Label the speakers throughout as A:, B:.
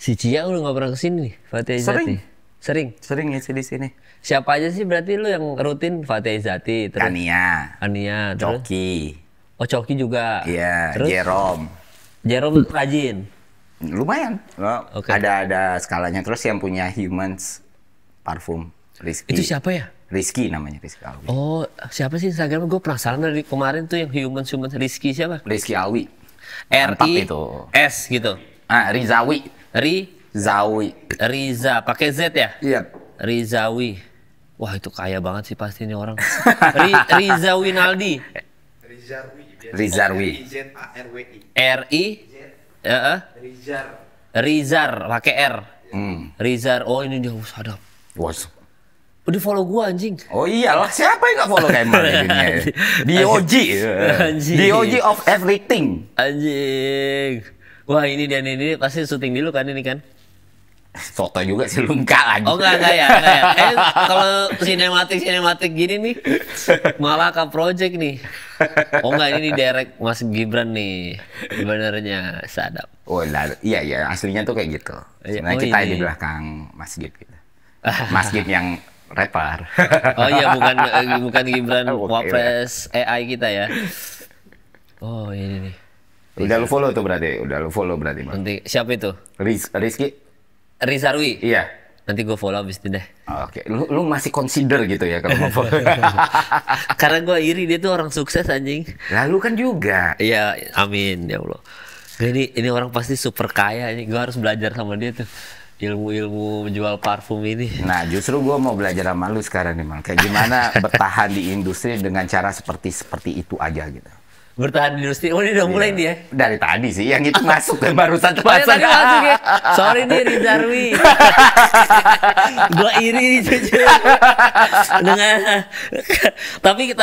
A: Si Cia udah nggak pernah kesini nih, Fatih Izati. Sering
B: ngisi di sini.
A: Siapa aja sih berarti lu yang rutin? Fatih Izati, terus Kania, terus
B: Coki.
A: Oh, Coki juga.
B: Iya,
A: Terus Jerome rajin.
B: Lumayan.
A: Oke.
B: Ada skalanya. Terus yang punya Humans parfum, Rizky.
A: Itu siapa ya?
B: Rizky namanya, Rizky Alwi.
A: Oh, siapa sih Instagram? Gue penasaran dari kemarin tuh yang Humans Rizky siapa?
B: Rizky Alwi.
A: R-I-S gitu.
B: Rizawi.
A: Riza, pakai Z ya?
B: Iya.
A: Rizawi. Wah, itu kaya banget sih pasti ini orang. Riza Winaldi.
B: Rizarwi.
A: R-I Rizar, pakai R. Rizar. Oh, ini dia sadap.
B: Was.
A: Udah follow gua anjing.
B: Oh iyalah, siapa yang nggak follow Kemal di dunia? DOG. DOG of everything.
A: Anjing. Wah, ini dia ini pasti syuting dulu kan ini kan?
B: Foto juga sih lu enggak lagi.
A: Oh enggak ya. Kalau sinematik gini nih malah ke project nih. Oh enggak, ini direct Mas Gibran nih. Sebenarnya sadap.
B: Oh iya aslinya tuh kayak gitu. Sebenarnya kita di belakang masjid gitu. Masjid yang rapper.
A: Oh iya, bukan Gibran Wapres AI kita ya. Oh ini nih.
B: Udah lu follow berarti.
A: Nanti siapa itu?
B: Rizky
A: Rizarwi.
B: Iya.
A: Nanti gue follow abis ini deh.
B: Oke, lu masih consider gitu ya kalau mau follow.
A: Karena gue iri, dia tuh orang sukses anjing.
B: Lalu kan juga.
A: Iya, amin ya Allah. Ini orang pasti super kaya ini. Gue harus belajar sama dia tuh. Ilmu menjual parfum ini.
B: Nah, justru gue mau belajar sama lu sekarang nih, Mal. Kayak gimana bertahan di industri dengan cara seperti itu aja gitu.
A: Bertahan di industri. Oh, ini udah mulai nih ya?
B: Dari tadi sih, yang itu masuk kan barusan
A: tadi masuk ya? Sorry nih Rizarwi. Gua iri nih jujur. Tapi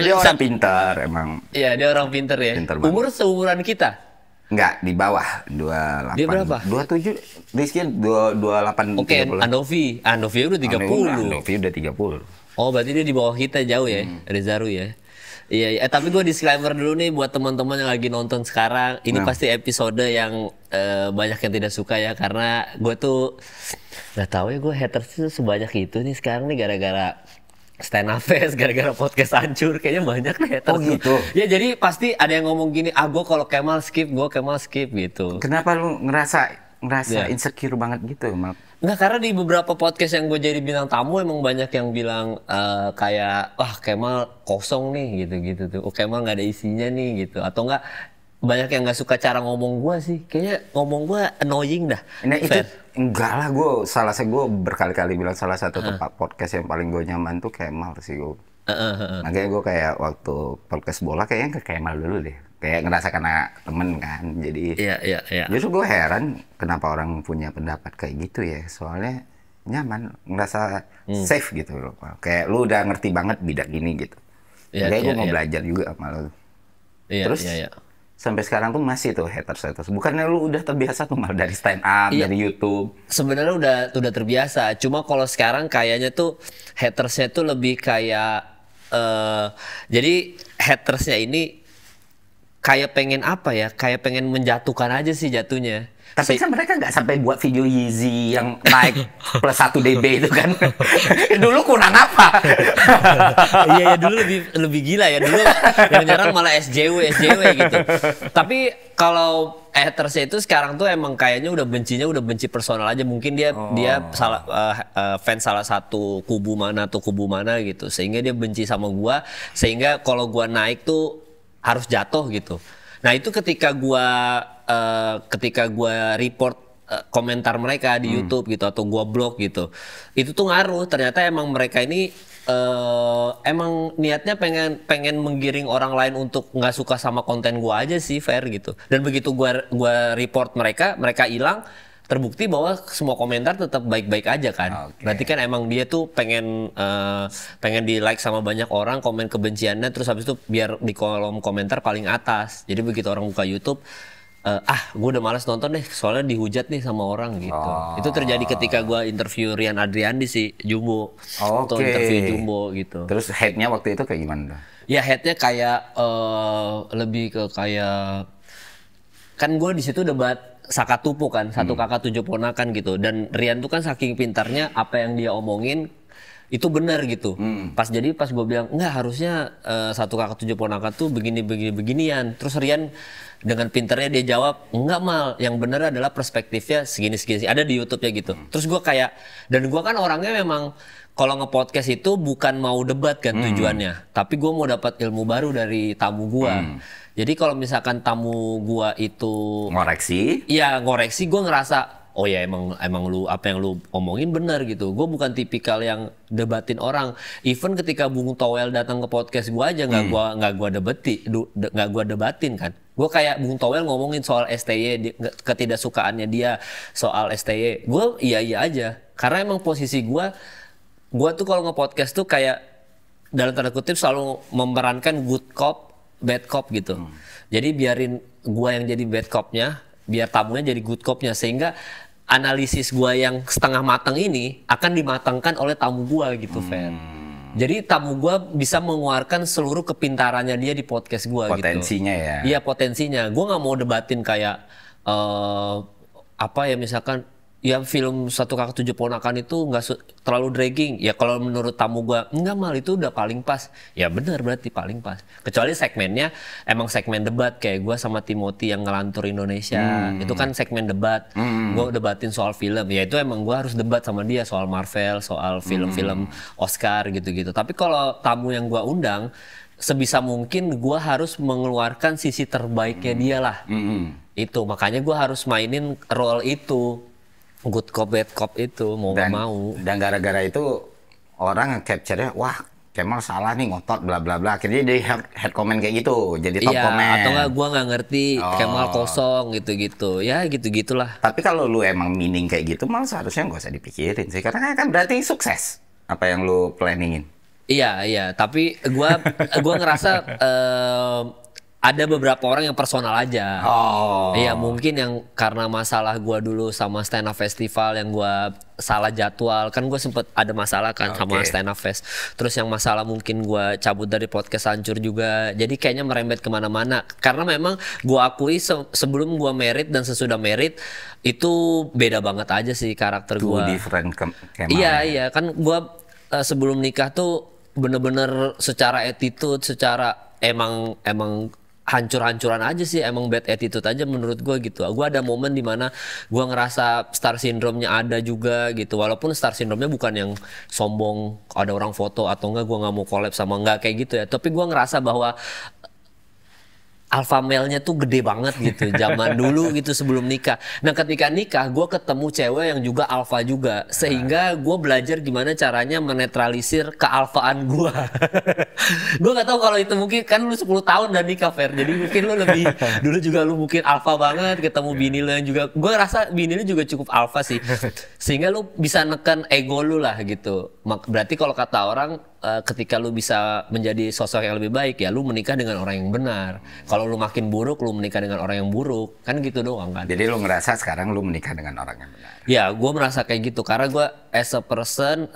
B: dia orang pintar emang.
A: Iya, dia orang pintar ya. Umur seumuran kita?
B: Enggak, di bawah 28.
A: Dia berapa?
B: 27, Rizky 28.
A: Oke, Andovi udah 30.
B: Andovi udah 30.
A: Oh, berarti dia di bawah kita jauh ya, Rizarwi ya. Iya, tapi gue disclaimer dulu nih buat teman-teman yang lagi nonton sekarang. Ini pasti episode yang banyak yang tidak suka ya, karena gue tuh nggak tahu ya, gue haters tuh sebanyak itu nih sekarang nih gara-gara stand up fest, gara-gara podcast hancur, kayaknya banyak nih haters.
B: Oh gitu.
A: Ya jadi pasti ada yang ngomong gini, gue kalau Kemal skip gitu.
B: Kenapa lu ngerasa insecure banget gitu, Mal?
A: Nggak, karena di beberapa podcast yang gue jadi bintang tamu emang banyak yang bilang kayak, wah Kemal kosong nih gitu tuh. Oh, Kemal nggak ada isinya nih gitu. Atau enggak, banyak yang nggak suka cara ngomong gue sih. Kayaknya ngomong gue annoying dah.
B: Nah itu enggak lah, gue berkali-kali bilang salah satu tempat podcast yang paling gue nyaman tuh Kemal sih gue. Makanya gue kayak waktu podcast bola kayaknya ke Kemal dulu deh. Kayak ngerasa karena temen kan, jadi
A: iya.
B: Justru gue heran kenapa orang punya pendapat kayak gitu ya, soalnya nyaman, ngerasa safe gitu loh. Kayak lu udah ngerti banget bidang ini gitu. Kayak gue mau belajar juga sama lu. Terus sampai sekarang tuh masih tuh haters. Bukannya lu udah terbiasa tuh Mal dari stand up, dari YouTube?
A: Sebenarnya udah terbiasa. Cuma kalau sekarang kayaknya tuh hatersnya tuh lebih kayak jadi hatersnya ini kayak pengen apa ya? Kayak pengen menjatuhkan aja sih jatuhnya.
B: Tapi kan mereka nggak sampai buat video Yeezy yang naik plus 1 dB itu kan. Dulu kurang apa?
A: Iya dulu lebih gila ya. Dulu yang nyerang malah SJW gitu. Tapi kalau hatersnya itu sekarang tuh emang kayaknya udah benci personal aja. Mungkin dia fans salah satu kubu mana gitu. Sehingga dia benci sama gua. Sehingga kalau gua naik tuh harus jatuh gitu. Nah itu ketika gua report komentar mereka di YouTube gitu, atau gua blog gitu, itu tuh ngaruh. Ternyata emang mereka ini emang niatnya pengen menggiring orang lain untuk nggak suka sama konten gua aja sih, fair gitu. Dan begitu gua report mereka hilang. Terbukti bahwa semua komentar tetap baik-baik aja kan. Berarti kan emang dia tuh pengen di like sama banyak orang, komen kebenciannya, terus habis itu biar di kolom komentar paling atas. Jadi begitu orang buka YouTube, gue udah malas nonton deh, soalnya dihujat nih sama orang gitu. Itu terjadi ketika gue interview Rian Adriandi sih, Jumbo. Atau interview Jumbo gitu.
B: Terus hate-nya waktu itu kayak gimana?
A: Ya hate-nya kayak lebih ke kayak, kan gue di situ debat Sakatupu kan, satu kakak 7 ponakan gitu. Dan Rian tuh kan saking pintarnya apa yang dia omongin itu benar gitu. Pas gue bilang enggak, harusnya satu kakak 7 ponakan tuh beginian. Terus Rian dengan pintarnya dia jawab, enggak Mal, yang benar adalah perspektifnya segini. Ada di YouTube-nya gitu. Terus gue kayak, dan gue kan orangnya memang kalau nge-podcast itu bukan mau debat kan tujuannya, tapi gue mau dapat ilmu baru dari tamu gue. Jadi kalau misalkan tamu gue itu
B: ngoreksi,
A: gue ngerasa oh ya emang lu apa yang lu omongin benar gitu. Gue bukan tipikal yang debatin orang. Even ketika Bung Towel datang ke podcast gue aja nggak gue debatin kan. Gue kayak Bung Towel ngomongin soal STY, ketidaksukaannya dia soal STY. Gue iya aja. Karena emang posisi gue tuh kalau nge-podcast tuh kayak dalam tanda kutip selalu memerankan good cop, bad cop gitu. Jadi biarin gue yang jadi bad copnya, biar tamunya jadi good copnya, sehingga analisis gue yang setengah matang ini akan dimatangkan oleh tamu gue gitu, Fer. Jadi tamu gue bisa mengeluarkan seluruh kepintarannya dia di podcast gue gitu.
B: Potensinya ya.
A: Iya, potensinya. Gue nggak mau debatin kayak apa ya, misalkan ya film Satu Kakak 7 Ponakan itu nggak terlalu dragging. Ya kalau menurut tamu gue, enggak Mal, itu udah paling pas. Ya benar, berarti paling pas. Kecuali segmennya emang segmen debat kayak gue sama Timothy yang ngelantur Indonesia. Itu kan segmen debat. Gue debatin soal film. Ya itu emang gue harus debat sama dia soal Marvel, soal film-film Oscar gitu-gitu. Tapi kalau tamu yang gue undang, sebisa mungkin gue harus mengeluarkan sisi terbaiknya dia lah. Itu makanya gue harus mainin role itu. Good cop, bad cop itu mau nggak mau.
B: Dan gara-gara itu orang capture-nya, wah Kemal salah nih, ngotot bla bla bla. Akhirnya dia head comment kayak gitu, jadi top comment.
A: Atau nggak, gue nggak ngerti, Kemal kosong gitu-gitu. Ya gitu-gitulah.
B: Tapi kalau lu emang meaning kayak gitu, malah seharusnya nggak usah dipikirin sih. Karena kan berarti sukses apa yang lu planningin.
A: Iya. Tapi gue ngerasa ada beberapa orang yang personal aja. Iya, mungkin yang karena masalah gue dulu sama Stand Up Festival yang gue salah jadwal. Kan gue sempet ada masalah kan sama Stand Up Fest. Terus yang masalah mungkin gue cabut dari podcast Hancur juga. Jadi kayaknya merembet kemana-mana. Karena memang gue akui sebelum gue merit dan sesudah merit itu beda banget aja sih karakter gue.
B: Different Kemal.
A: Iya. Kan gue sebelum nikah tuh bener-bener secara attitude, secara emang hancur-hancuran aja sih, emang bad attitude aja menurut gue gitu. Gue ada momen dimana gue ngerasa star syndrome-nya ada juga gitu. Walaupun star syndrome-nya bukan yang sombong, ada orang foto atau enggak gue nggak mau collab sama, enggak kayak gitu ya. Tapi gue ngerasa bahwa alpha male-nya tuh gede banget gitu zaman dulu gitu sebelum nikah. Nah ketika nikah gue ketemu cewek yang juga alpha juga, sehingga gue belajar gimana caranya menetralisir kealfaan gue. Gue gak tahu kalau itu mungkin kan lu 10 tahun dan nikah, Fer, jadi mungkin lu lebih dulu juga lu mungkin alpha banget, ketemu bini lu yang juga, gue rasa bini lu juga cukup alpha sih, sehingga lu bisa neken ego lu lah gitu. Berarti kalau kata orang, ketika lu bisa menjadi sosok yang lebih baik, ya lu menikah dengan orang yang benar. Kalau lu makin buruk, lu menikah dengan orang yang buruk, kan gitu doang kan.
B: Jadi lu ngerasa sekarang lu menikah dengan orang yang benar.
A: Ya, gue merasa kayak gitu karena gue as a person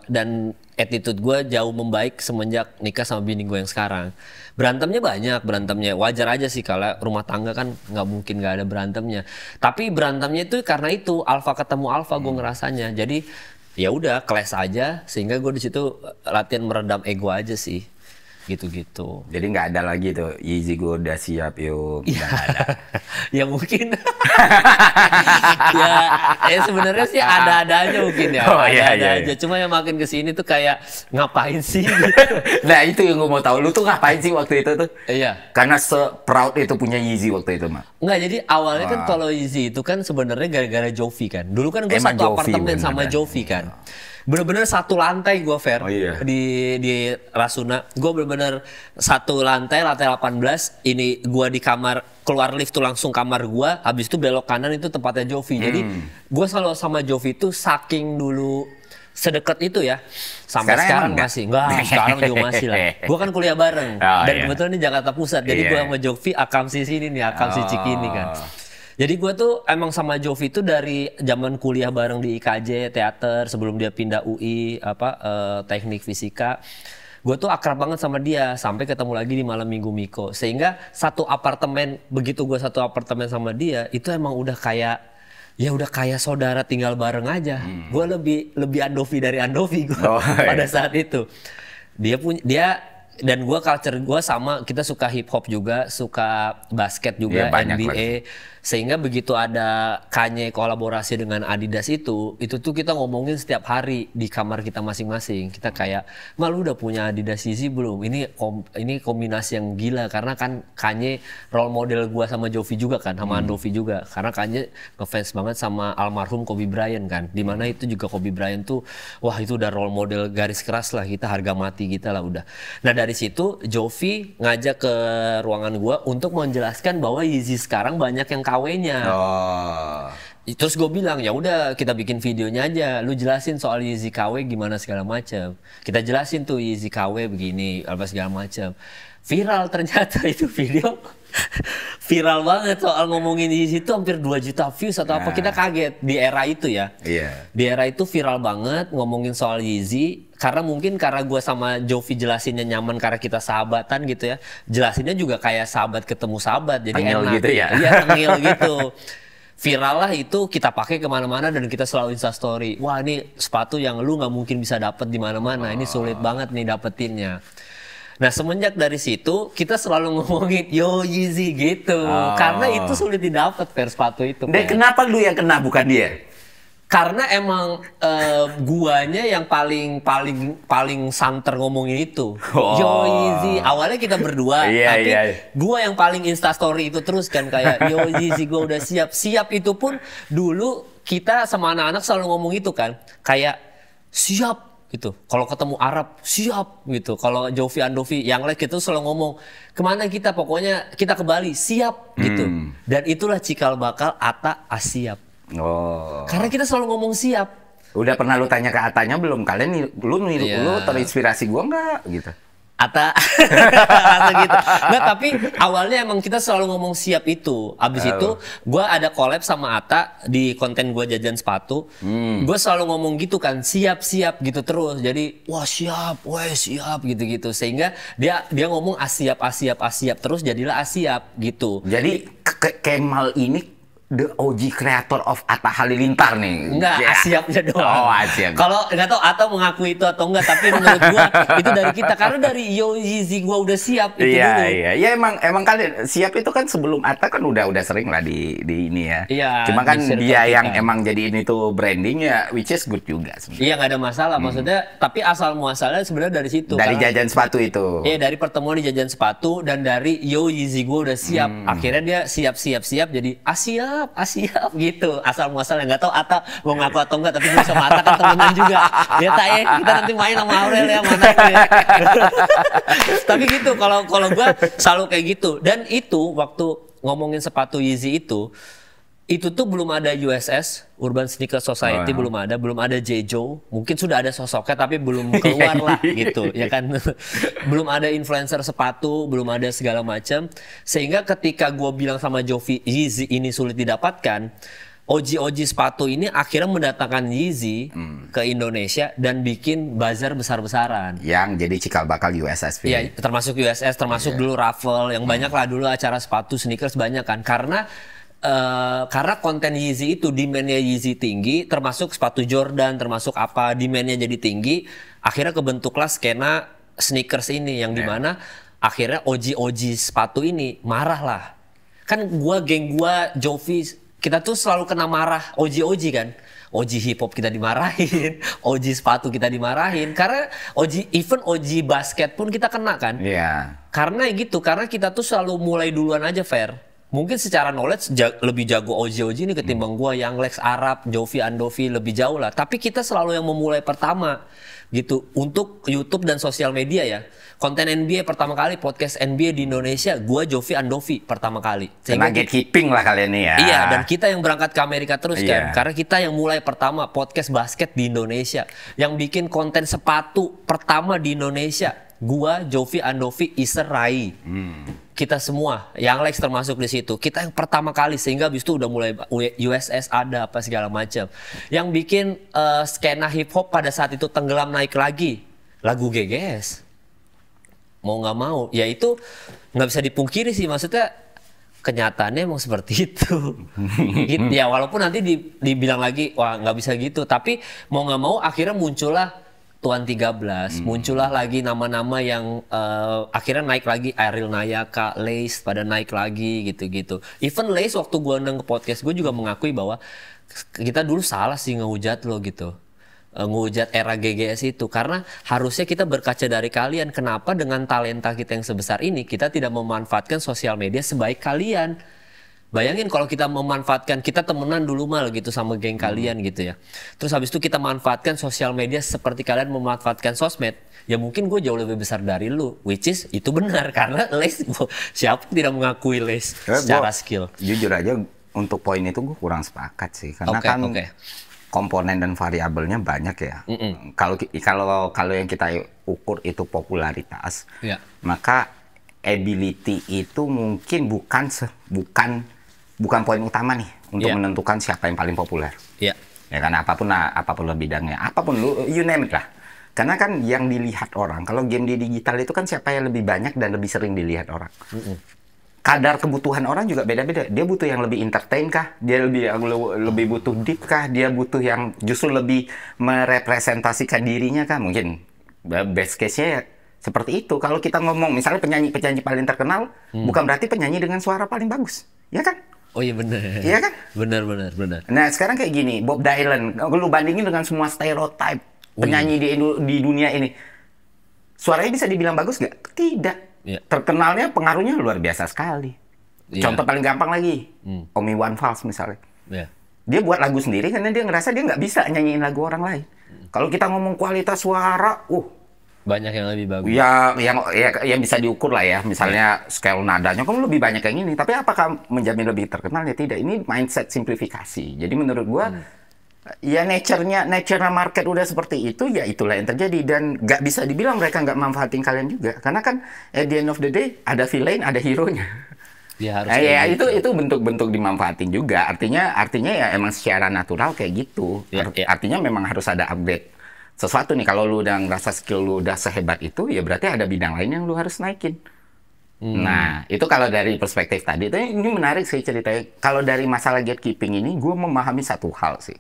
A: dan attitude gue jauh membaik semenjak nikah sama bini gue yang sekarang. Berantemnya banyak, wajar aja sih, kalau rumah tangga kan nggak mungkin nggak ada berantemnya. Tapi berantemnya itu karena itu alpha ketemu alpha, gue ngerasanya. Jadi ya udah clash aja, sehingga gue di situ latihan meredam ego aja sih, gitu-gitu.
B: Jadi nggak ada lagi tuh Yeezy gue udah siap yuk.
A: Ya, ya mungkin ya sebenarnya sih ada-ada aja mungkin ya. Ada aja. Cuma yang makin kesini tuh kayak ngapain sih gitu.
B: Nah itu yang gue mau tahu, lu tuh ngapain sih waktu itu tuh?
A: Iya.
B: Karena se-proud itu punya Yeezy waktu itu mah.
A: Enggak, jadi awalnya kan kalau Yeezy itu kan sebenarnya gara-gara Jovi kan. Dulu kan gue satu apartemen sama Jovi kan. Bener-bener satu lantai gue, Fer, di Rasuna. Gue bener-bener satu lantai 18. Ini gue di kamar, keluar lift tuh langsung kamar gue. Habis itu belok kanan itu tempatnya Jovi. Jadi gue selalu sama Jovi tuh saking dulu sedekat itu ya. Sampai sekarang masih. Enggak, sekarang juga masih lah. Gue kan kuliah bareng. Dan kebetulan di Jakarta Pusat. Jadi gue sama Jovi Akamsi sini nih, Akamsi Cikini kan. Jadi gue tuh emang sama Jovi tuh dari zaman kuliah bareng di IKJ teater, sebelum dia pindah UI teknik fisika. gue tuh akrab banget sama dia sampai ketemu lagi di malam minggu Miko, sehingga satu apartemen, begitu gue satu apartemen sama dia itu emang udah kayak saudara tinggal bareng aja. Gue lebih Andovi dari Andovi gue pada saat itu. Dia dan gue culture gue sama, kita suka hip hop juga, suka basket juga, NBA. Sehingga begitu ada Kanye kolaborasi dengan Adidas itu tuh kita ngomongin setiap hari di kamar kita masing-masing. Kita kayak, lu udah punya Adidas Yeezy belum? Ini kombinasi yang gila, karena kan Kanye role model gua sama Jovi juga kan, sama Andovi juga. Karena Kanye ngefans banget sama almarhum Kobe Bryant kan. Dimana itu juga Kobe Bryant tuh, wah itu udah role model garis keras lah, kita harga mati kita lah udah. Nah dari situ Jovi ngajak ke ruangan gua untuk menjelaskan bahwa Yeezy sekarang banyak yang KW-nya. Terus gue bilang, ya udah kita bikin videonya aja, lu jelasin soal Yeezy KW gimana segala macam. Kita jelasin tuh Yeezy KW begini, apa segala macam. Viral ternyata itu video. Viral banget soal ngomongin Yeezy itu hampir 2 juta views atau apa. Kita kaget di era itu ya. Di era itu viral banget ngomongin soal Yeezy. Karena gue sama Jovi jelasinnya nyaman karena kita sahabatan gitu ya. Jelasinnya juga kayak sahabat ketemu sahabat. Jadi
B: tengil
A: enak
B: gitu ya.
A: Iya tengil gitu. Viral lah itu, kita pakai kemana-mana dan kita selalu instastory. Wah ini sepatu yang lu nggak mungkin bisa dapet di mana-mana. Ini sulit banget nih dapetinnya. Nah semenjak dari situ kita selalu ngomongin yo Yeezy gitu. Karena itu sulit didapat sepatu itu.
B: Dan kenapa lu yang kena bukan dia?
A: Karena emang guanya yang paling santer ngomongin itu. Yo Yeezy. Awalnya kita berdua, tapi gua yang paling instastory itu terus kan, kayak yo Yeezy gua udah siap. Siap itu pun dulu kita sama anak-anak selalu ngomong itu kan, kayak siap gitu. Kalau ketemu Arab siap gitu. Kalau Jovi Andovi yang lain kita selalu ngomong kemana kita, pokoknya kita ke Bali siap gitu. Dan itulah cikal bakal Atta Asiap. Karena kita selalu ngomong siap.
B: Udah pernah lu tanya ke Atanya belum? Lu terinspirasi gua nggak gitu?
A: Atta gitu. Nah tapi awalnya emang kita selalu ngomong siap itu. Abis itu gue ada collab sama Atta di konten gue jajan sepatu. Gue selalu ngomong gitu kan, siap gitu terus. Jadi wah siap gitu-gitu. Sehingga dia ngomong asiap terus, jadilah asiap gitu.
B: Jadi Kemal ini the OG creator of Atta Halilintar nih.
A: Enggak, Asiapnya doang.
B: Asiap.
A: Kalau nggak tahu Atta mengakui itu atau enggak, tapi menurut gua itu dari kita, karena dari yo Yeezy gua udah siap itu dulu.
B: Iya emang kalian siap itu kan sebelum Atta kan udah sering lah di ini ya.
A: Iya.
B: Cuma kan dia yang emang jadi ini tuh branding ya, which is good juga sebenarnya.
A: Iya, nggak ada masalah maksudnya, tapi asal muasalnya sebenarnya dari situ.
B: Dari jajan sepatu itu.
A: Iya, dari pertemuan di jajan sepatu dan dari yo Yeezy gua udah siap. Akhirnya dia siap jadi Asiap gitu. Asal muasalnya nggak tahu Atta mau ngaku atau enggak, tapi gue sama Atta kan temenan juga. Ya tak ya, kita nanti main sama Aurel ya, mana ya. Tapi gitu, kalau gue selalu kayak gitu. Dan itu waktu ngomongin sepatu Yeezy itu tuh belum ada USS, Urban Sneaker Society, belum ada Jejo, mungkin sudah ada sosoknya tapi belum keluar lah gitu, ya kan. Belum ada influencer sepatu, belum ada segala macam. Sehingga ketika gue bilang sama Jovi, Yeezy ini sulit didapatkan, OG sepatu ini akhirnya mendatangkan Yeezy ke Indonesia dan bikin bazar besar-besaran.
B: Yang jadi cikal bakal USS.
A: Iya, termasuk USS, termasuk dulu Raffle, yang banyak lah dulu acara sepatu sneakers banyak kan. Karena konten Yeezy itu, demand-nya Yeezy tinggi, termasuk sepatu Jordan, termasuk apa, demand-nya jadi tinggi, akhirnya kebentuklah skena sneakers ini, yang dimana akhirnya OG sepatu ini marah lah. Kan geng gua, Jovi, kita tuh selalu kena marah OG kan. OG hip hop kita dimarahin, OG sepatu kita dimarahin, karena even OG basket pun kita kena kan. Karena gitu, karena kita tuh selalu mulai duluan aja, Fer. Mungkin secara knowledge lebih jago OG ini ketimbang gua, yang Lex Arab, Jovi Andovi lebih jauh lah. Tapi kita selalu yang memulai pertama gitu untuk YouTube dan sosial media ya. Konten NBA pertama kali, podcast NBA di Indonesia, gua Jovi Andovi pertama kali.
B: Kena gatekeeping lah kalian nih ya.
A: Iya, dan kita yang berangkat ke Amerika terus kan. Karena kita yang mulai pertama podcast basket di Indonesia. Yang bikin konten sepatu pertama di Indonesia. Gua, Jovi Andovi, Iser Rai. Kita semua, yang Lex termasuk di situ. Kita yang pertama kali, sehingga habis itu udah mulai USS ada apa segala macam. Yang bikin skena hip hop pada saat itu tenggelam naik lagi, lagu GGS. mau nggak mau ya itu nggak bisa dipungkiri sih, maksudnya kenyataannya emang seperti itu. Gitu. Ya walaupun nanti dibilang lagi wah nggak bisa gitu, tapi mau nggak mau akhirnya muncullah Tuan 13, muncullah lagi nama-nama yang akhirnya naik lagi, Ariel Nayaka, Lace pada naik lagi gitu-gitu. Even Lace waktu gue undang ke podcast gue juga mengakui bahwa kita dulu salah sih ngehujat lo gitu. Ngehujat era GGS itu, karena harusnya kita berkaca dari kalian. Kenapa dengan talenta kita yang sebesar ini kita tidak memanfaatkan sosial media sebaik kalian? Bayangin kalau kita memanfaatkan, kita temenan dulu mal gitu sama geng kalian gitu ya, terus habis itu kita manfaatkan sosial media seperti kalian memanfaatkan sosmed, ya mungkin gue jauh lebih besar dari lu, which is itu benar karena Les, siapa tidak mengakui Les secara skill.
B: Jujur aja untuk poin itu gue kurang sepakat sih, karena komponen dan variabelnya banyak ya. Kalau yang kita ukur itu popularitas, maka ability itu mungkin bukan poin utama nih untuk menentukan siapa yang paling populer. Ya kan, apapun bidangnya, apapun you name it lah. Karena kan yang dilihat orang, kalau game di digital itu kan siapa yang lebih banyak dan lebih sering dilihat orang. Kadar kebutuhan orang juga beda-beda. Dia butuh yang lebih entertain kah? Dia lebih butuh deep kah? Dia butuh yang justru lebih merepresentasikan dirinya kah? Mungkin best case-nya ya seperti itu. Kalau kita ngomong misalnya penyanyi paling terkenal, bukan berarti penyanyi dengan suara paling bagus, ya kan?
A: Oh iya benar.
B: Iya kan?
A: Benar.
B: Nah sekarang kayak gini, Bob Dylan, lu bandingin dengan semua stereotype penyanyi di dunia ini, suaranya bisa dibilang bagus nggak? Tidak. Terkenalnya, pengaruhnya luar biasa sekali. Contoh paling gampang lagi, Omi One Fals misalnya. Dia buat lagu sendiri karena dia ngerasa dia nggak bisa nyanyiin lagu orang lain. Kalau kita ngomong kualitas suara,
A: banyak yang lebih bagus.
B: Ya, yang bisa diukur lah ya. Misalnya scale nadanya kan lebih banyak yang ini. Tapi apakah menjamin lebih terkenal? Ya tidak. Ini mindset simplifikasi. Jadi menurut gua, ya nature market udah seperti itu, ya itulah yang terjadi. Dan nggak bisa dibilang mereka nggak manfaatin kalian juga. Karena kan at the end of the day, ada villain, ada hero-nya. Ya, itu bentuk-bentuk dimanfaatin juga. Artinya ya emang secara natural kayak gitu. Artinya memang harus ada upgrade sesuatu nih. Kalau lu udah ngerasa skill lu udah sehebat itu, ya berarti ada bidang lain yang lu harus naikin. Nah, itu kalau dari perspektif tadi. Ini menarik sih ceritanya. Kalau dari masalah gatekeeping ini, gue memahami satu hal sih.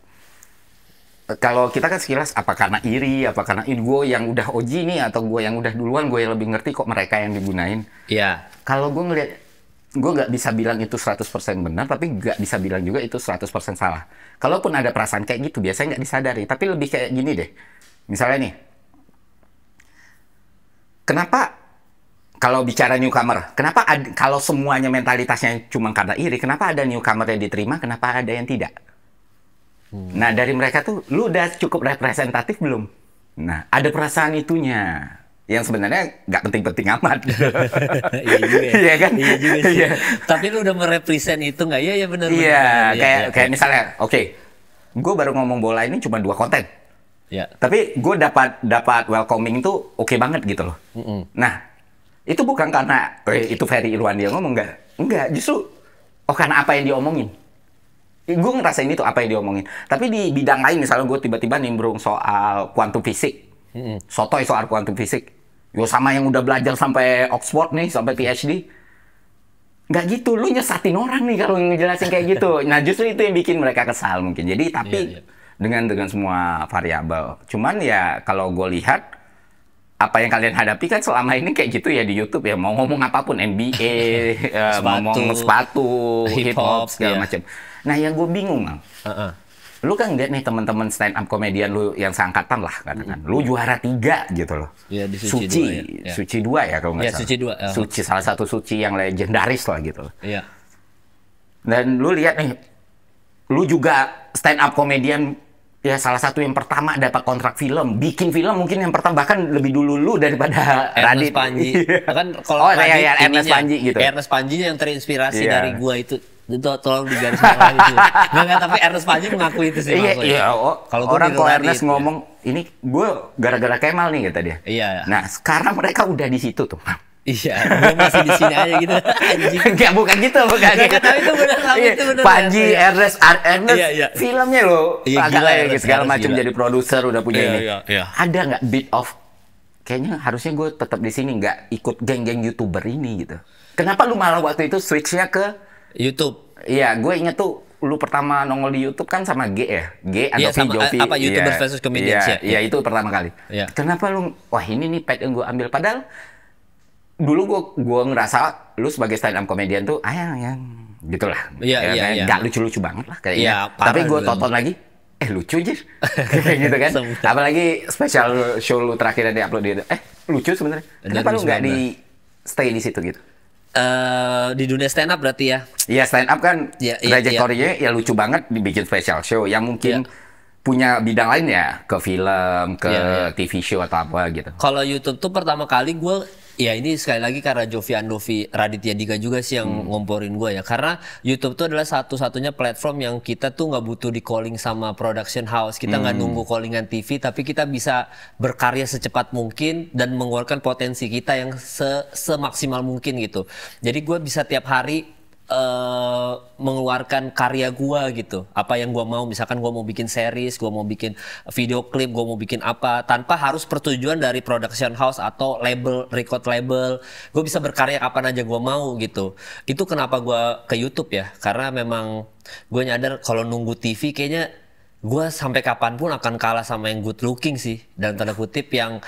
B: Kalau kita kan sekilas, apa karena iri, apa karena gue yang udah OG nih, atau gue yang udah duluan, gue yang lebih ngerti kok mereka yang digunain. Kalau gue ngeliat, gue nggak bisa bilang itu 100% benar, tapi nggak bisa bilang juga itu 100% salah. Kalaupun ada perasaan kayak gitu, biasanya nggak disadari. Tapi lebih kayak gini deh. Misalnya nih, kenapa kalau bicara newcomer, kenapa kalau semuanya mentalitasnya cuma karena iri, kenapa ada newcomer yang diterima, kenapa ada yang tidak? Nah, dari mereka tuh, lu udah cukup representatif belum? Nah, ada perasaan itunya, yang sebenarnya nggak penting-penting amat.
A: Iya juga ya.
B: Iya kan?
A: Iya juga sih. Tapi lu udah merepresent itu nggak? Iya, benar.
B: Iya, kayak misalnya, gue baru ngomong bola ini cuma 2 konten. Tapi gue dapat welcoming tuh oke banget gitu loh. Nah, itu bukan karena itu Ferry Irwan dia ngomong, enggak, justru karena apa yang dia omongin. Gue ngerasain itu apa yang dia omongin. Tapi di bidang lain, misalnya gue tiba-tiba nimbrung soal kuantum fisik, sotoy soal kuantum fisik, sama yang udah belajar sampai Oxford nih, sampai PhD, nggak gitu, lu nyesatin orang nih kalau ngejelasin kayak gitu. Nah, justru itu yang bikin mereka kesal mungkin. Jadi tapi dengan semua variabel. Cuman ya kalau gue lihat apa yang kalian hadapi kan selama ini kayak gitu ya di YouTube ya, mau ngomong apapun, NBA, ngomong sepatu, hip hop segala macam. Nah, yang gue bingung, lu kan lihat nih teman-teman stand up komedian lu yang seangkatan lah katakan, lu juara 3 gitu loh.
A: Di
B: Suci 2 ya kalau nggak salah. Suci salah satu Suci yang legendaris lah gitu loh. Dan lu lihat nih, lu juga stand up komedian ya salah satu yang pertama dapat kontrak film, bikin film mungkin yang pertama, bahkan lebih dulu lu daripada
A: Ernest Panji. Kan kalau
B: Ernest Panji gitu.
A: Ernest Panji yang terinspirasi dari gua itu tolong digarisbawahi itu. Nggak, tapi Ernest Panji mengakui itu sih.
B: Kalau Ernest ngomong ini gue gara-gara Kemal nih kata dia. Nah, sekarang mereka udah di situ tuh.
A: Gue masih di sini aja gitu.
B: Enggak, bukan gitu.
A: Tapi itu benar,
B: Panji, Ernest, filmnya loh. Segala macam jadi produser, udah punya ini. Ada nggak bit of kayaknya harusnya gue tetap di sini, nggak ikut geng-geng YouTuber ini gitu. Kenapa lu malah waktu itu switch-nya ke
A: YouTube?
B: Iya, gue inget tuh lu pertama nongol di YouTube kan sama G ya, G
A: Iya,
B: atau
A: sama
B: Jovi.
A: apa YouTubers versus comedians ya?
B: Iya, itu pertama kali.
A: Iya.
B: Kenapa lu, wah ini nih pet yang gue ambil, padahal dulu gue ngerasa lu sebagai stand up comedian tuh yang gitulah.
A: Iya, iya, iya.
B: Gak lucu-lucu banget lah kayaknya.
A: Iya,
B: Tapi gue
A: parah
B: tonton lagi, lucu aja. Kayak gitu kan. Apalagi special show lu terakhir yang di-upload di lucu sebenarnya. Kenapa lu nggak di stay di situ gitu?
A: Di dunia stand up berarti ya?
B: Iya, stand up kan trajektorinya
A: iya.
B: ya lucu banget, dibikin special show yang mungkin punya bidang lain ya, ke film, ke TV show atau apa gitu.
A: Kalau YouTube tuh pertama kali gue, ya ini sekali lagi karena Jovi Andovi Raditya Dika juga sih yang ngomporin gue ya. Karena YouTube tuh adalah satu-satunya platform yang kita tuh nggak butuh di calling sama production house. Kita nggak nunggu callingan TV, tapi kita bisa berkarya secepat mungkin dan mengeluarkan potensi kita yang semaksimal mungkin gitu. Jadi gue bisa tiap hari mengeluarkan karya gua gitu, apa yang gua mau, misalkan gua mau bikin series, gua mau bikin video klip, gua mau bikin apa, tanpa harus persetujuan dari production house atau label, record label. Gua bisa berkarya kapan aja gua mau gitu. Itu kenapa gua ke YouTube ya, karena memang gua nyadar kalau nunggu TV kayaknya gua sampai kapanpun akan kalah sama yang good looking sih, dalam tanda kutip, yang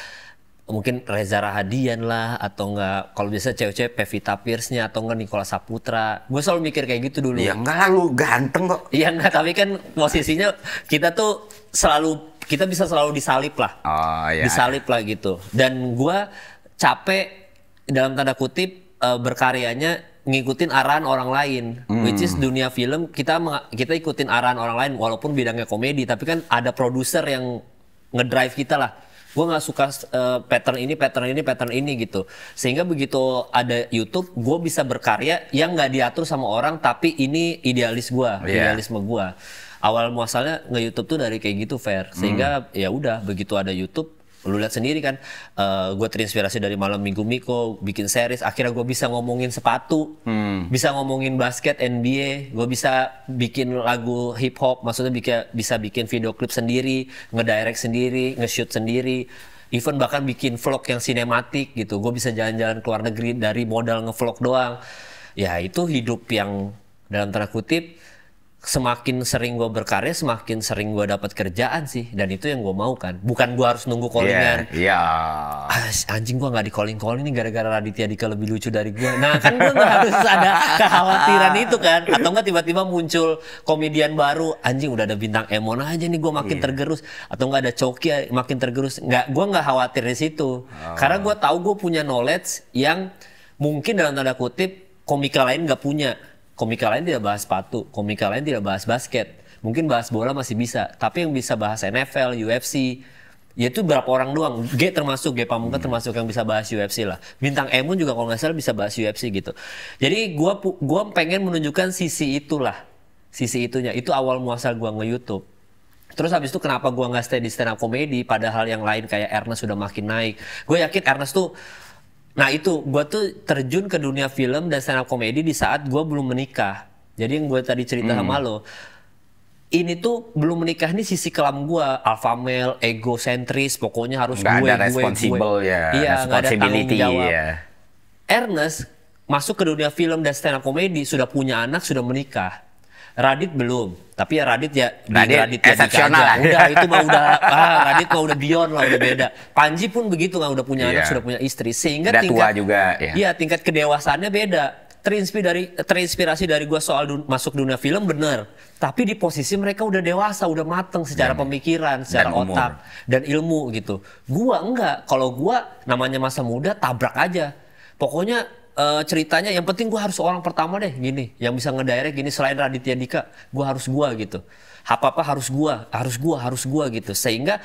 A: mungkin Reza Rahadian lah, atau enggak kalau biasa cewek-cewek Pevita Pierce-nya, atau enggak Nicholas Saputra. Gue selalu mikir kayak gitu dulu.
B: Ya enggak lah, lu ganteng kok.
A: Iya enggak, tapi kan posisinya kita tuh selalu, kita bisa selalu disalip lah.
B: Oh iya.
A: Disalip lah gitu. Dan gue capek dalam tanda kutip berkaryanya ngikutin arahan orang lain, which is dunia film kita ikutin arahan orang lain walaupun bidangnya komedi, tapi kan ada produser yang ngedrive kita lah. Gue nggak suka pattern ini gitu, sehingga begitu ada YouTube gue bisa berkarya yang nggak diatur sama orang, tapi ini idealisme gue. Awal muasalnya nge-YouTube tuh dari kayak gitu, Fer, sehingga ya udah begitu ada YouTube, lu lihat sendiri kan, gue terinspirasi dari Malam Minggu Miko, bikin series, akhirnya gue bisa ngomongin sepatu, bisa ngomongin basket NBA, gue bisa bikin lagu hip hop, maksudnya bisa bikin video klip sendiri, ngedirect sendiri, nge-shoot sendiri, even bahkan bikin vlog yang sinematik gitu, gue bisa jalan-jalan ke luar negeri dari modal nge-vlog doang. Ya itu hidup yang dalam tanda kutip, semakin sering gue berkarya, semakin sering gue dapat kerjaan sih, dan itu yang gue mau kan. Bukan gue harus nunggu callingan. Anjing gue nggak di calling nih gara-gara Raditya Dika lebih lucu dari gue. Nah kan gue nggak harus ada kekhawatiran itu kan. Atau nggak tiba-tiba muncul komedian baru, anjing udah ada bintang Emon aja nih gue makin tergerus. Atau nggak ada Coki makin tergerus. Gue nggak khawatir di situ. Karena gue tahu gue punya knowledge yang mungkin dalam tanda kutip komika lain nggak punya. Komika lain tidak bahas sepatu, komika lain tidak bahas basket. Mungkin bahas bola masih bisa, tapi yang bisa bahas NFL, UFC, ya itu berapa orang doang. G Pamungkas termasuk yang bisa bahas UFC lah. Bintang Emon juga kalau nggak salah bisa bahas UFC gitu. Jadi gua pengen menunjukkan sisi itulah, sisi itunya. Itu awal muasal gua nge-YouTube. Terus habis itu kenapa gua nggak stay di stand up comedy, padahal yang lain kayak Ernest sudah makin naik. Gue yakin Ernest tuh, nah itu, gue tuh terjun ke dunia film dan stand up comedy di saat gue belum menikah. Jadi yang gue tadi cerita sama lo, ini tuh belum menikah, ini sisi kelam gue, alpha male, egosentris, pokoknya harus
B: nggak
A: gue,
B: ada responsible ya,
A: iya, nggak ada tanggung jawab.
B: Ya.
A: Ernest masuk ke dunia film dan stand up comedy, sudah punya anak, sudah menikah. Radit belum, tapi ya Radit ya
B: eksepsional lah.
A: Udah itu mah udah Radit mah udah beyond lah, udah beda. Panji pun begitu nggak, udah punya anak, sudah punya istri, sehingga
B: udah
A: tingkat
B: tua juga,
A: tingkat kedewasaannya beda. Terinspirasi dari gue soal masuk dunia film bener, tapi di posisi mereka udah dewasa, udah mateng secara pemikiran, secara otak dan ilmu gitu. Gua enggak, kalau gua namanya masa muda tabrak aja. Pokoknya ceritanya yang penting gue harus orang pertama deh gini, yang bisa ngedirect gini, selain Raditya Dika gue harus gue gitu, apa harus gue gitu, sehingga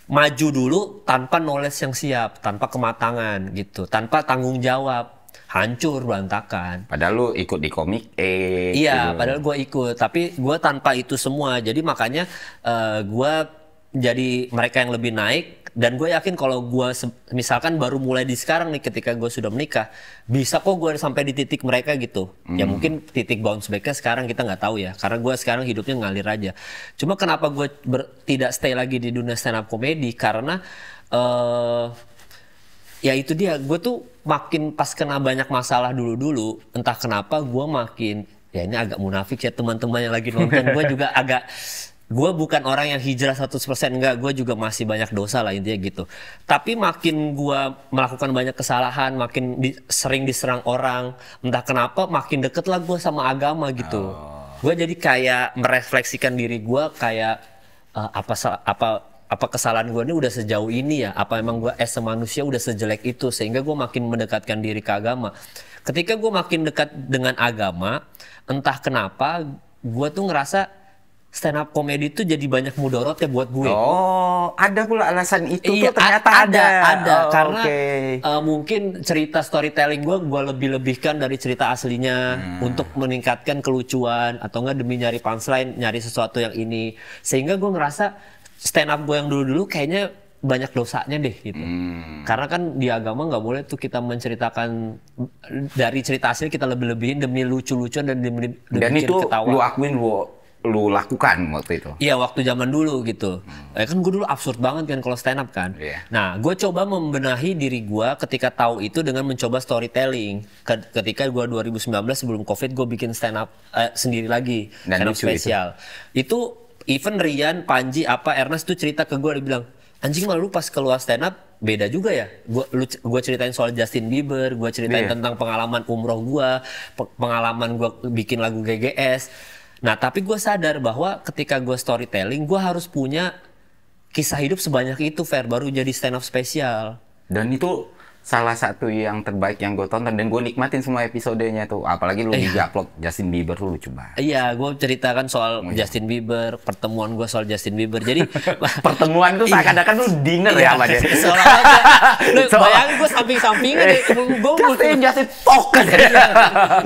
A: maju dulu tanpa knowledge yang siap, tanpa kematangan gitu, tanpa tanggung jawab, hancur berantakan.
B: Padahal lu ikut di komik
A: iya gitu. Padahal gue ikut, tapi gue tanpa itu semua, jadi makanya gue jadi mereka yang lebih naik. Dan gue yakin kalau gue misalkan baru mulai di sekarang nih, ketika gue sudah menikah, bisa kok gue sampai di titik mereka gitu. Ya mungkin titik bounce back-nya sekarang kita nggak tahu ya, karena gue sekarang hidupnya ngalir aja. Cuma kenapa gue tidak stay lagi di dunia stand up comedy, karena Ya itu dia, gue tuh makin pas kena banyak masalah dulu-dulu, entah kenapa gue makin, ya ini agak munafik ya teman-teman yang lagi nonton, gue juga agak, gue bukan orang yang hijrah 100%, enggak, gue juga masih banyak dosa lah intinya gitu. Tapi makin gue melakukan banyak kesalahan, makin sering diserang orang, entah kenapa makin deket lah gue sama agama gitu. Gue jadi kayak merefleksikan diri gue kayak, apa kesalahan gue ini udah sejauh ini ya? Apa emang gue manusia udah sejelek itu? Sehingga gue makin mendekatkan diri ke agama. Ketika gue makin dekat dengan agama, entah kenapa gue tuh ngerasa stand up comedy itu jadi banyak mudorotnya buat gue.
B: Oh, ada pula alasan itu
A: Iya,
B: tuh ternyata ada.
A: Karena mungkin cerita storytelling gue lebih-lebihkan dari cerita aslinya untuk meningkatkan kelucuan atau enggak demi nyari punchline, nyari sesuatu yang ini. Sehingga gue ngerasa stand up gue yang dulu-dulu kayaknya banyak dosanya deh gitu. Karena kan di agama nggak boleh tuh kita menceritakan dari cerita asli kita lebih-lebihin demi lucu-lucuan dan demi
B: Dan itu
A: ketawa.
B: lu akuin, lu lakukan waktu itu?
A: Iya, waktu zaman dulu gitu. Kan gue dulu absurd banget kan kalau stand up kan. Nah, gue coba membenahi diri gue ketika tahu itu dengan mencoba storytelling. Ketika gue 2019 sebelum COVID gue bikin stand up sendiri lagi, stand up spesial. Itu even Rian, Panji, Ernest tuh cerita ke gue, dia bilang, anjing malu pas keluar stand up beda juga ya. Gue ceritain soal Justin Bieber, gue ceritain tentang pengalaman umroh gue, pengalaman gue bikin lagu GGS. Nah tapi gue sadar bahwa ketika gue storytelling, gue harus punya kisah hidup sebanyak itu, Fer, baru jadi stand up spesial.
B: Dan itu salah satu yang terbaik yang gue tonton dan gue nikmatin semua episodenya tuh, apalagi lu di-upload Justin Bieber tuh lucu banget.
A: Iya, gue ceritakan soal Justin Bieber, pertemuan gue soal Justin Bieber. Jadi
B: pertemuan tuh seakan-akan lu dinner ya sama dia.
A: Bayangin gue samping-sampingnya deh,
B: Justin token.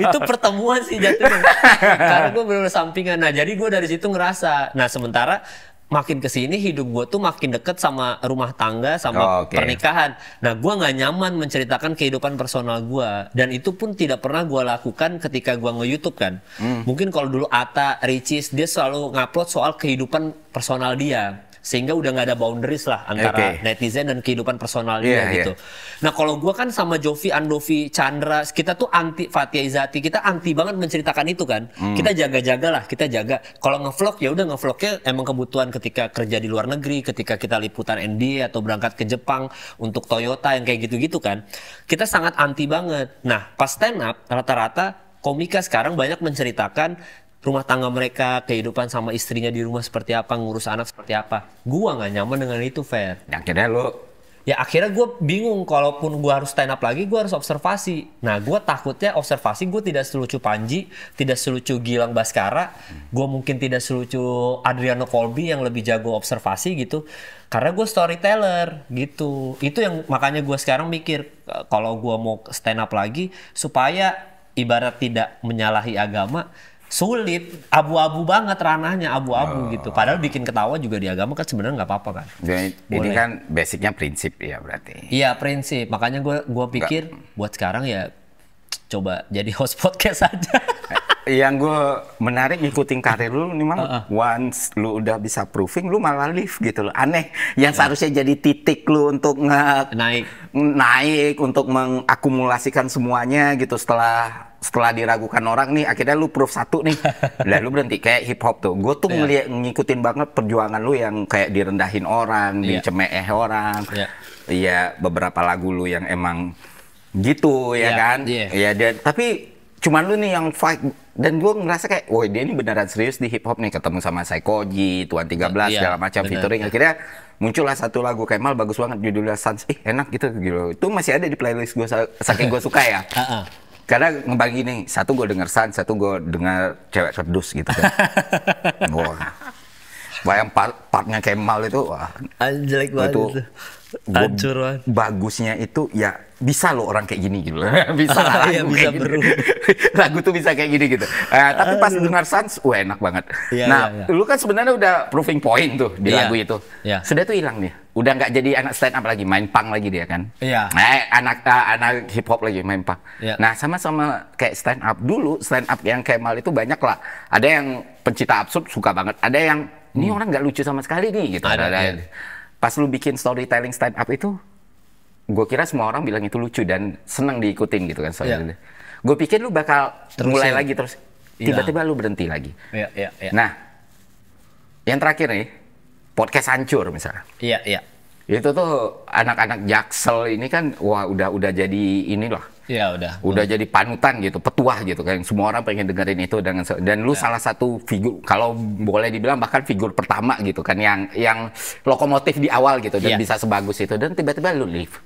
A: Itu pertemuan sih jatuhnya. Karena gue bener-bener sampingan. Nah jadi gue dari situ ngerasa. Nah sementara makin kesini hidup gue tuh makin deket sama rumah tangga, sama pernikahan. Nah gue nggak nyaman menceritakan kehidupan personal gue, dan itu pun tidak pernah gue lakukan ketika gue nge-YouTube kan. Mungkin kalau dulu Atta, Ricis, dia selalu ngupload soal kehidupan personal dia, sehingga udah nggak ada boundaries lah antara netizen dan kehidupan personal dia gitu. Nah kalau gue kan sama Jovi, Andovi, Chandra, kita tuh anti, Fathia Izati, kita anti banget menceritakan itu kan. Kita jaga-jaga lah, kita jaga. Kalau ngevlog ya udah, ngevlognya emang kebutuhan ketika kerja di luar negeri, ketika kita liputan ND atau berangkat ke Jepang untuk Toyota yang kayak gitu-gitu kan. Kita sangat anti banget. Nah pas stand up rata-rata komika sekarang banyak menceritakan rumah tangga mereka, kehidupan sama istrinya di rumah seperti apa, ngurus anak seperti apa. Gua nggak nyaman dengan itu, Fer. Akhirnya gue bingung, kalaupun gue harus stand up lagi, gue harus observasi. Nah, gue takutnya observasi gue tidak selucu Panji, tidak selucu Gilang Baskara, gue mungkin tidak selucu Adriano Colby yang lebih jago observasi gitu. Karena gue storyteller gitu. Itu yang makanya gue sekarang mikir, kalau gue mau stand up lagi, supaya ibarat tidak menyalahi agama, sulit, abu-abu banget ranahnya, abu-abu gitu. Padahal bikin ketawa juga di agama kan sebenarnya nggak apa-apa kan.
B: Ini kan basicnya prinsip ya berarti.
A: Iya prinsip, makanya gue pikir buat sekarang ya coba jadi host podcast aja.
B: Yang gue menarik ngikutin karir lu nih Mang, once lu udah bisa proving, lu malah live gitu loh. Aneh, yang seharusnya jadi titik lu untuk naik untuk mengakumulasikan semuanya gitu, setelah diragukan orang nih, akhirnya lu proof satu nih, lah lu berhenti kayak hip hop tuh. Gue tuh ngikutin banget perjuangan lu yang kayak direndahin orang, dicemeh orang. Iya, beberapa lagu lu yang emang gitu ya kan. Iya, tapi cuman lu nih yang fight, dan gue ngerasa kayak, wah dia ini beneran serius di hip hop nih, ketemu sama Psychoji, Tuan 13 segala macam featuring. Akhirnya muncullah satu lagu Kemal bagus banget judulnya Sans, enak gitu. Itu masih ada di playlist gue saking gue suka ya. Karena ngebagi nih, satu gue denger Sans, satu gue denger Cewek Kerdus gitu kan. Wah, yang partnya Kemal itu, wah,
A: jelek banget itu. Hancur banget.
B: Bagusnya itu ya bisa loh orang kayak gini gitu. Bisa lah lagu
A: bisa
B: kayak gini. Lagu tuh bisa kayak gini gitu. Tapi pas dengar Sans, wah enak banget. Lu kan sebenarnya udah proving point tuh di lagu itu. Sudah tuh hilang nih. Udah nggak jadi anak stand up lagi, main punk lagi dia kan. Anak hip hop lagi main punk. Nah sama-sama kayak stand up dulu, stand up yang Kemal itu banyak lah. Ada yang pencipta absurd suka banget. Ada yang ini orang nggak lucu sama sekali nih gitu. Pas lu bikin storytelling stand up itu, gue kira semua orang bilang itu lucu dan senang diikutin gitu kan soalnya. Gue pikir lu bakal mulai lagi terus. Tiba-tiba lu berhenti lagi. Nah, yang terakhir nih, podcast hancur misalnya. Itu tuh anak-anak Jaksel ini kan wah udah jadi inilah. Udah jadi panutan gitu, petuah gitu kan. Semua orang pengen dengerin itu dan lu salah satu figur, kalau boleh dibilang bahkan figur pertama gitu kan yang lokomotif di awal gitu dan bisa sebagus itu, dan tiba-tiba lu leave.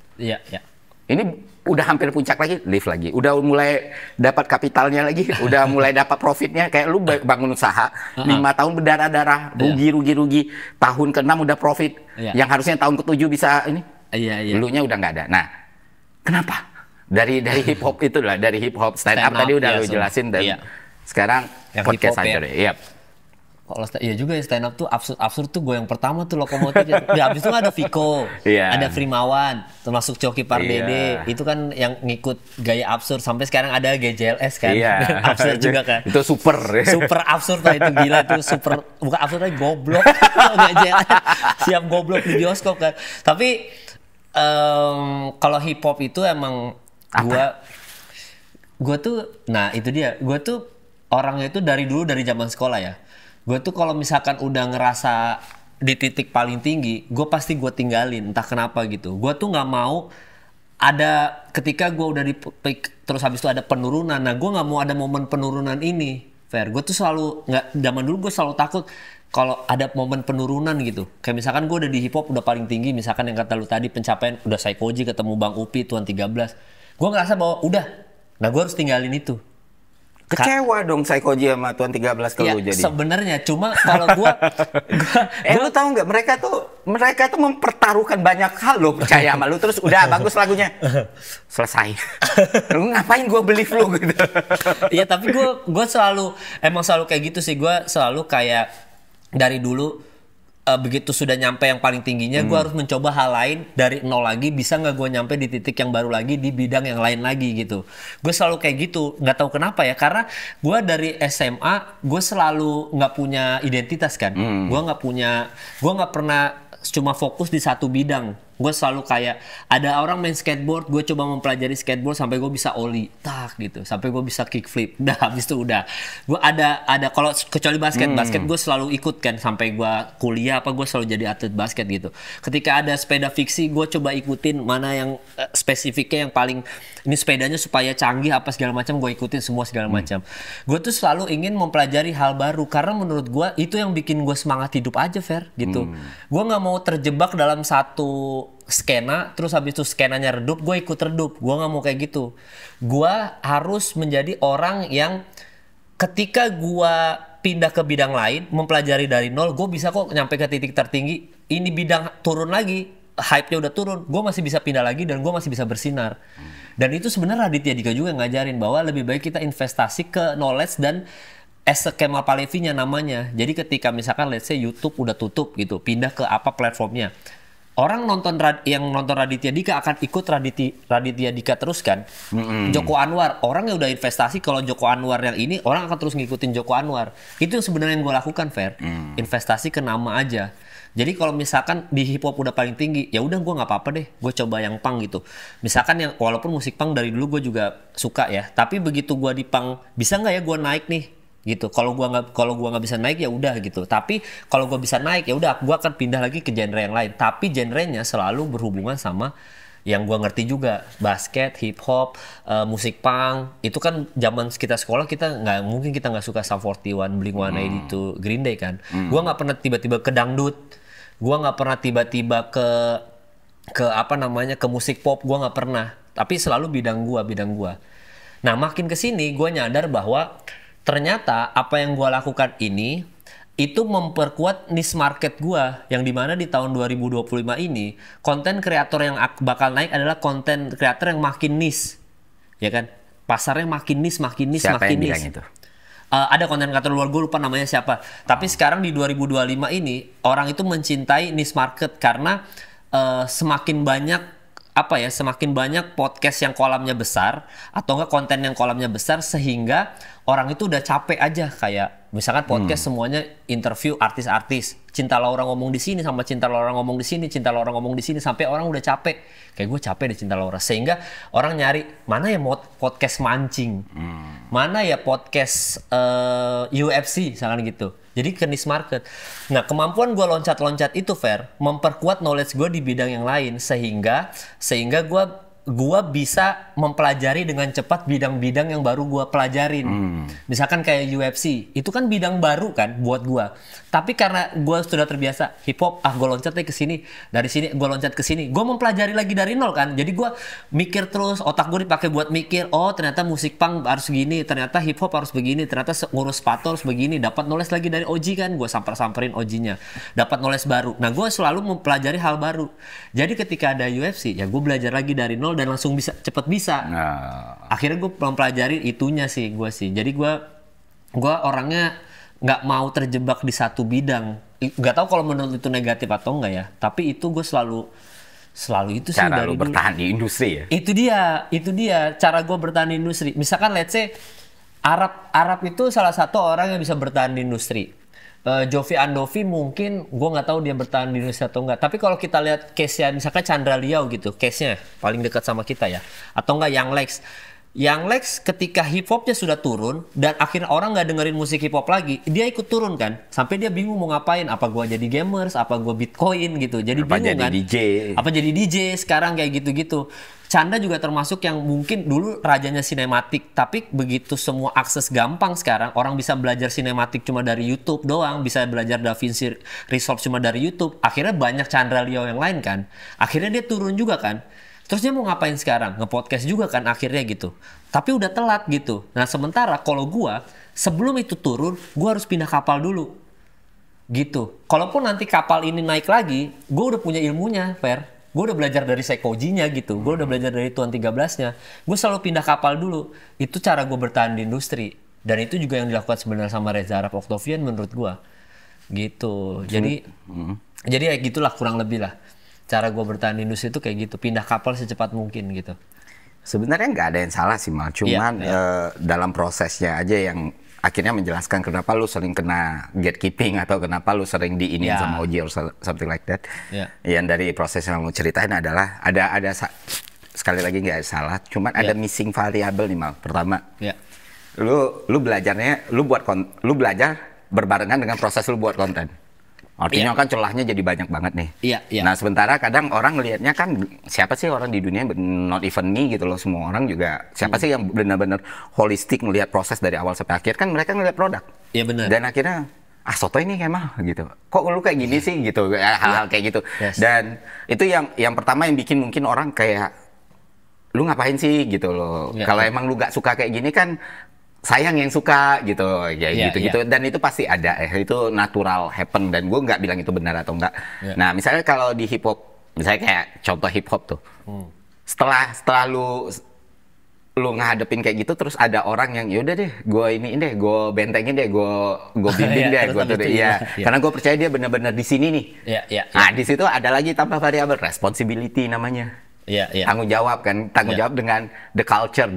B: Ini udah hampir puncak lagi, leave lagi. Udah mulai dapat kapitalnya lagi, udah mulai dapat profitnya. Kayak lu bangun usaha, 5 tahun berdarah-darah, rugi. Tahun ke-6 udah profit. Yang harusnya tahun ke-7 bisa ini. Elunya udah nggak ada. Nah, kenapa? Dari hip hop itu lah, dari hip hop stand up tadi udah lu jelasin, dan sekarang yang podcast aja deh.
A: Kalau iya juga ya, stand up tuh absurd tuh gue yang pertama tuh lokomotif. Habis itu ada Viko, ada Frimawan, termasuk Coki Pardede. Itu kan yang ngikut gaya absurd, sampai sekarang ada GJLS kan. Absurd juga kan.
B: Itu super
A: absurd lah, itu gila tuh, super, bukan absurd lagi, goblok. GJLS siap goblok di bioskop kan. Tapi kalau hip hop itu emang gue tuh, nah itu dia, gue tuh orangnya itu dari dulu, dari zaman sekolah ya. Gue tuh kalau misalkan udah ngerasa di titik paling tinggi, gue pasti gue tinggalin, entah kenapa gitu. Gue tuh nggak mau ada ketika gue udah di peak, terus habis itu ada penurunan. Nah, gue nggak mau ada momen penurunan ini, Fer. Gue tuh selalu zaman dulu gue selalu takut kalau ada momen penurunan gitu. Kayak misalkan gue udah di hip hop udah paling tinggi, misalkan yang kata lu tadi pencapaian udah Saikoji ketemu Bang Upi Tuan 13. Gue ngerasa bahwa udah, nah gue harus tinggalin itu.
B: Kecewa dong Saikoji sama Tuan 13 kalau jadi.
A: Sebenarnya cuma kalau gua
B: lu tahu nggak, mereka tuh mempertaruhkan banyak hal lo, percaya sama lu, terus udah bagus lagunya. Selesai. Lu ngapain gua believe lu gitu.
A: Iya, tapi gua selalu kayak gitu sih. Gua selalu kayak dari dulu begitu sudah nyampe yang paling tingginya, gue harus mencoba hal lain dari nol lagi. Bisa nggak gue nyampe di titik yang baru lagi di bidang yang lain lagi gitu. Gue selalu kayak gitu, nggak tahu kenapa ya, karena gue dari SMA gue selalu nggak punya identitas kan. Gue nggak pernah cuma fokus di satu bidang. Gue selalu kayak ada orang main skateboard, gue coba mempelajari skateboard sampai gue bisa ollie, gitu, sampai gue bisa kickflip. Udah, habis itu udah. Gue ada kalau kecuali basket gue selalu ikut kan, sampai gue kuliah gue selalu jadi atlet basket gitu. Ketika ada sepeda fiksi, gue coba ikutin mana yang spesifiknya yang paling ini sepedanya supaya canggih apa segala macam, gue ikutin semua segala macam. Gue tuh selalu ingin mempelajari hal baru karena menurut gue itu yang bikin gue semangat hidup aja, Fer, gitu. Gue nggak mau terjebak dalam satu skena, terus habis itu skenanya redup, gue ikut redup. Gue nggak mau kayak gitu. Gue harus menjadi orang yang ketika gue pindah ke bidang lain, mempelajari dari nol, gue bisa kok nyampe ke titik tertinggi. Ini bidang turun lagi, hype-nya udah turun, gue masih bisa pindah lagi dan gue masih bisa bersinar. Dan itu sebenarnya Raditya Dika juga ngajarin bahwa lebih baik kita investasi ke knowledge dan Kemal Palevinya namanya. Jadi ketika misalkan let's say YouTube udah tutup gitu, pindah ke apa platformnya, orang yang nonton Raditya Dika akan ikut Raditya Dika terus kan. Joko Anwar, orang yang udah investasi kalau Joko Anwar yang ini, orang akan terus ngikutin Joko Anwar. Itu sebenarnya yang gue lakukan, Fer. Investasi ke nama aja. Jadi kalau misalkan di hip hop udah paling tinggi, ya udah gue nggak apa-apa deh, gue coba yang punk gitu. Misalkan yang walaupun musik punk dari dulu gue juga suka ya, tapi begitu gue di punk, bisa nggak ya gue naik nih? Gitu. Kalau gua nggak bisa naik ya udah gitu. Tapi kalau gua bisa naik ya udah, gua akan pindah lagi ke genre yang lain. Tapi genrenya selalu berhubungan sama yang gua ngerti juga, basket, hip hop, musik punk. Itu kan zaman kita sekolah kita nggak suka Sum 41, Blink-182, Green Day kan. Gua nggak pernah tiba-tiba ke dangdut. Gua nggak pernah tiba-tiba ke apa namanya, ke musik pop. Gua nggak pernah. Tapi selalu bidang gua. Nah makin kesini gua nyadar bahwa ternyata apa yang gue lakukan ini itu memperkuat niche market gue, yang dimana di tahun 2025 ini konten kreator yang bakal naik adalah konten kreator yang makin niche, ya kan, pasarnya makin niche.
B: Siapa yang bilang itu?
A: Ada konten kreator luar, gue lupa namanya siapa, tapi sekarang di 2025 ini orang itu mencintai niche market karena semakin banyak podcast yang kolamnya besar atau enggak konten yang kolamnya besar, sehingga orang itu udah capek aja kayak Misalkan podcast semuanya interview artis-artis. Cinta Laura ngomong di sini sama Cinta Laura ngomong di sini, Cinta Laura ngomong di sini sampai orang udah capek. Kayak gue capek deh Cinta Laura. Sehingga orang nyari mana ya podcast mancing, mana ya podcast UFC, misalkan gitu. Jadi ke niche market. Nah, kemampuan gue loncat-loncat itu memperkuat knowledge gue di bidang yang lain sehingga gua bisa mempelajari dengan cepat bidang-bidang yang baru gua pelajarin. Misalkan kayak UFC, itu kan bidang baru kan buat gua. Tapi karena gua sudah terbiasa hip hop, gua loncatnya ke sini, dari sini gua loncat ke sini. Gua mempelajari lagi dari nol kan. Jadi gua mikir terus, otak gua dipakai buat mikir, oh ternyata musik punk harus begini, ternyata hip hop harus begini, ternyata ngurus sepatu harus begini. Dapat knowledge lagi dari OG kan, gua samperin OG-nya. Dapat knowledge baru. Nah, gua selalu mempelajari hal baru. Jadi ketika ada UFC, ya gua belajar lagi dari nol dan langsung cepet bisa. Akhirnya gue mempelajari itunya sih gue sih. Jadi gue orangnya nggak mau terjebak di satu bidang. Nggak tahu kalau menurut itu negatif atau enggak ya. Tapi itu gue selalu itu sih
B: cara
A: dari
B: lu bertahan di industri ya.
A: Itu dia cara gue bertahan di industri. Misalkan let's say Arab itu salah satu orang yang bisa bertahan di industri. Jovi Andovi mungkin gue nggak tahu dia bertahan di Indonesia atau enggak. Tapi kalau kita lihat case-nya misalkan Chandra Liau gitu, case-nya paling dekat sama kita ya. Atau enggak Young Lex ketika hip hopnya sudah turun dan akhirnya orang nggak dengerin musik hip hop lagi, dia ikut turun kan. Sampai dia bingung mau ngapain, apa gue jadi gamers, apa gue Bitcoin gitu. Jadi
B: apa
A: bingung
B: jadi
A: kan.
B: DJ.
A: Apa jadi DJ sekarang kayak gitu-gitu. Canda juga termasuk yang mungkin dulu rajanya sinematik, tapi begitu semua akses gampang sekarang, orang bisa belajar sinematik cuma dari YouTube doang, bisa belajar DaVinci Resolve cuma dari YouTube, akhirnya banyak Chandra Liau yang lain kan, akhirnya dia turun juga kan, terus dia mau ngapain sekarang? Nge-podcast juga kan akhirnya gitu, tapi udah telat gitu. Nah sementara kalau gua, sebelum itu turun, gua harus pindah kapal dulu, gitu. Kalaupun nanti kapal ini naik lagi, gua udah punya ilmunya, Gue udah belajar dari Seikoji-nya gitu. Gue udah belajar dari Tuan 13-nya. Gue selalu pindah kapal dulu. Itu cara gue bertahan di industri. Dan itu juga yang dilakukan sebenarnya sama Reza Arab Octavian menurut gue. Gitu. Jadi ya gitulah kurang lebih lah. Cara gue bertahan di industri itu kayak gitu. Pindah kapal secepat mungkin gitu.
B: Sebenarnya nggak ada yang salah sih Mal. Cuman dalam prosesnya aja yang akhirnya menjelaskan kenapa lu sering kena gatekeeping atau kenapa lu sering diinin sama OG or something like that. Yang dari proses yang lu ceritain adalah ada sekali lagi nggak salah, cuman ada missing variable nih Mal. Pertama, lu belajarnya, lu belajar berbarengan dengan proses lu buat konten. Artinya kan celahnya jadi banyak banget nih. Nah sementara kadang orang ngelihatnya kan siapa sih orang di dunia, not even me gitu loh, semua orang juga siapa sih yang benar-benar holistik melihat proses dari awal sampai akhir, kan mereka ngelihat produk.
A: Iya benar.
B: Dan akhirnya soto ini kayak mah gitu. Kok lu kayak gini sih gitu, hal-hal kayak gitu. Dan itu yang pertama yang bikin mungkin orang kayak lu ngapain sih gitu loh. Kalau emang lu gak suka kayak gini kan sayang yang suka gitu, gitu-gitu. Dan itu pasti ada, itu natural happen, dan gue nggak bilang itu benar atau enggak. Nah, misalnya kalau di hip hop, misalnya kayak contoh hip hop tuh, setelah lu ngadepin kayak gitu, terus ada orang yang yaudah deh, gue gue bentengin deh, gue bimbing deh, gue tuh deh, karena gue percaya dia benar-benar di sini nih. Nah, di situ ada lagi tambah variabel responsibility namanya. Tanggung jawab kan, tanggung jawab dengan the culture,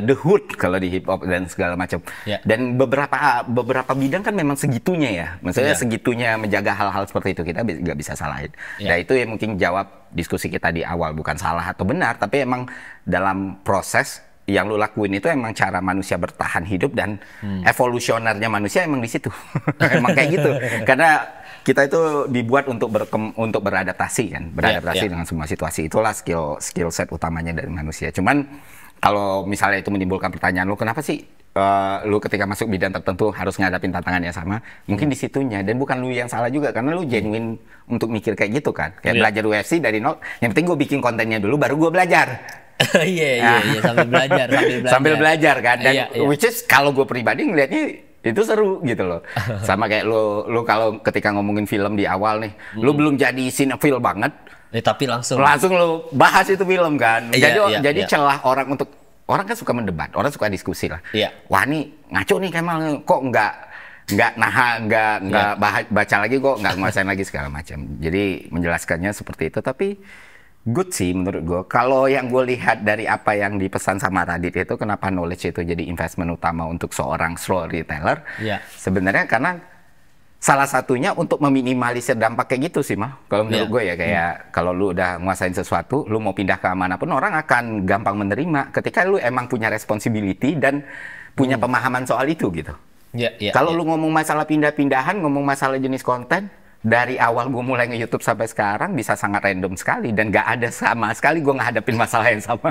B: the hood kalau di hip hop dan segala macam. Dan beberapa bidang kan memang segitunya ya, maksudnya segitunya menjaga hal-hal seperti itu, kita nggak bisa salahin. Nah itu yang mungkin jawab diskusi kita di awal, bukan salah atau benar, tapi emang dalam proses yang lu lakuin itu emang cara manusia bertahan hidup, dan evolusionernya manusia emang di situ. Emang kayak gitu, karena kita itu dibuat untuk beradaptasi kan, dengan semua situasi. Itulah skill set utamanya dari manusia. Cuman kalau misalnya itu menimbulkan pertanyaan lu, kenapa sih lu ketika masuk bidang tertentu harus ngadapin tantangan yang sama? Mungkin di situnya, dan bukan lu yang salah juga, karena lu genuine untuk mikir kayak gitu kan. Kayak belajar UFC dari nol, yang penting gue bikin kontennya dulu baru gue belajar.
A: Iya,
B: sambil belajar kan. Dan which is kalau gue pribadi ngelihatnya itu seru gitu loh. Sama kayak lu kalau ketika ngomongin film di awal nih, lu belum jadi sinetfil banget,
A: tapi langsung
B: lu bahas itu film kan. Jadi celah orang kan suka mendebat, orang suka diskusi lah. Wah nih ngaco nih Kemal, kok nggak baca lagi, kok nggak nguasain lagi segala macam. Jadi menjelaskannya seperti itu, tapi good sih menurut gue. Kalau yang gue lihat dari apa yang dipesan sama Radit itu, kenapa knowledge itu jadi investment utama untuk seorang storyteller? Sebenarnya karena salah satunya untuk meminimalisir dampak kayak gitu sih, mah. Kalau menurut gue ya, kayak kalau lu udah nguasain sesuatu, lu mau pindah ke mana pun orang akan gampang menerima ketika lu emang punya responsibility dan punya pemahaman soal itu gitu. Kalau lu ngomong masalah pindah-pindahan, ngomong masalah jenis konten, dari awal gue mulai nge-YouTube sampai sekarang bisa sangat random sekali dan gak ada sama sekali gue ngehadapin masalah yang sama.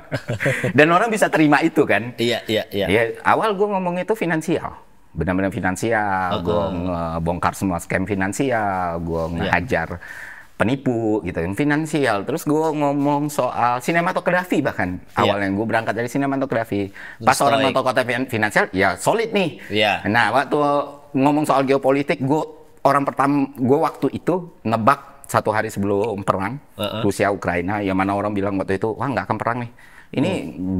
B: Dan orang bisa terima itu kan. Awal gue ngomong itu finansial, benar-benar finansial. Gue ngebongkar semua scam finansial, gue ngehajar penipu gitu, yang finansial. Terus gue ngomong soal sinematografi bahkan. Awalnya gue berangkat dari sinematografi. Pas orang nonton konten finansial, ya solid nih. Nah, waktu ngomong soal geopolitik, orang pertama gue waktu itu nebak 1 hari sebelum perang Rusia Ukraina, yang mana orang bilang waktu itu wah nggak akan perang nih, ini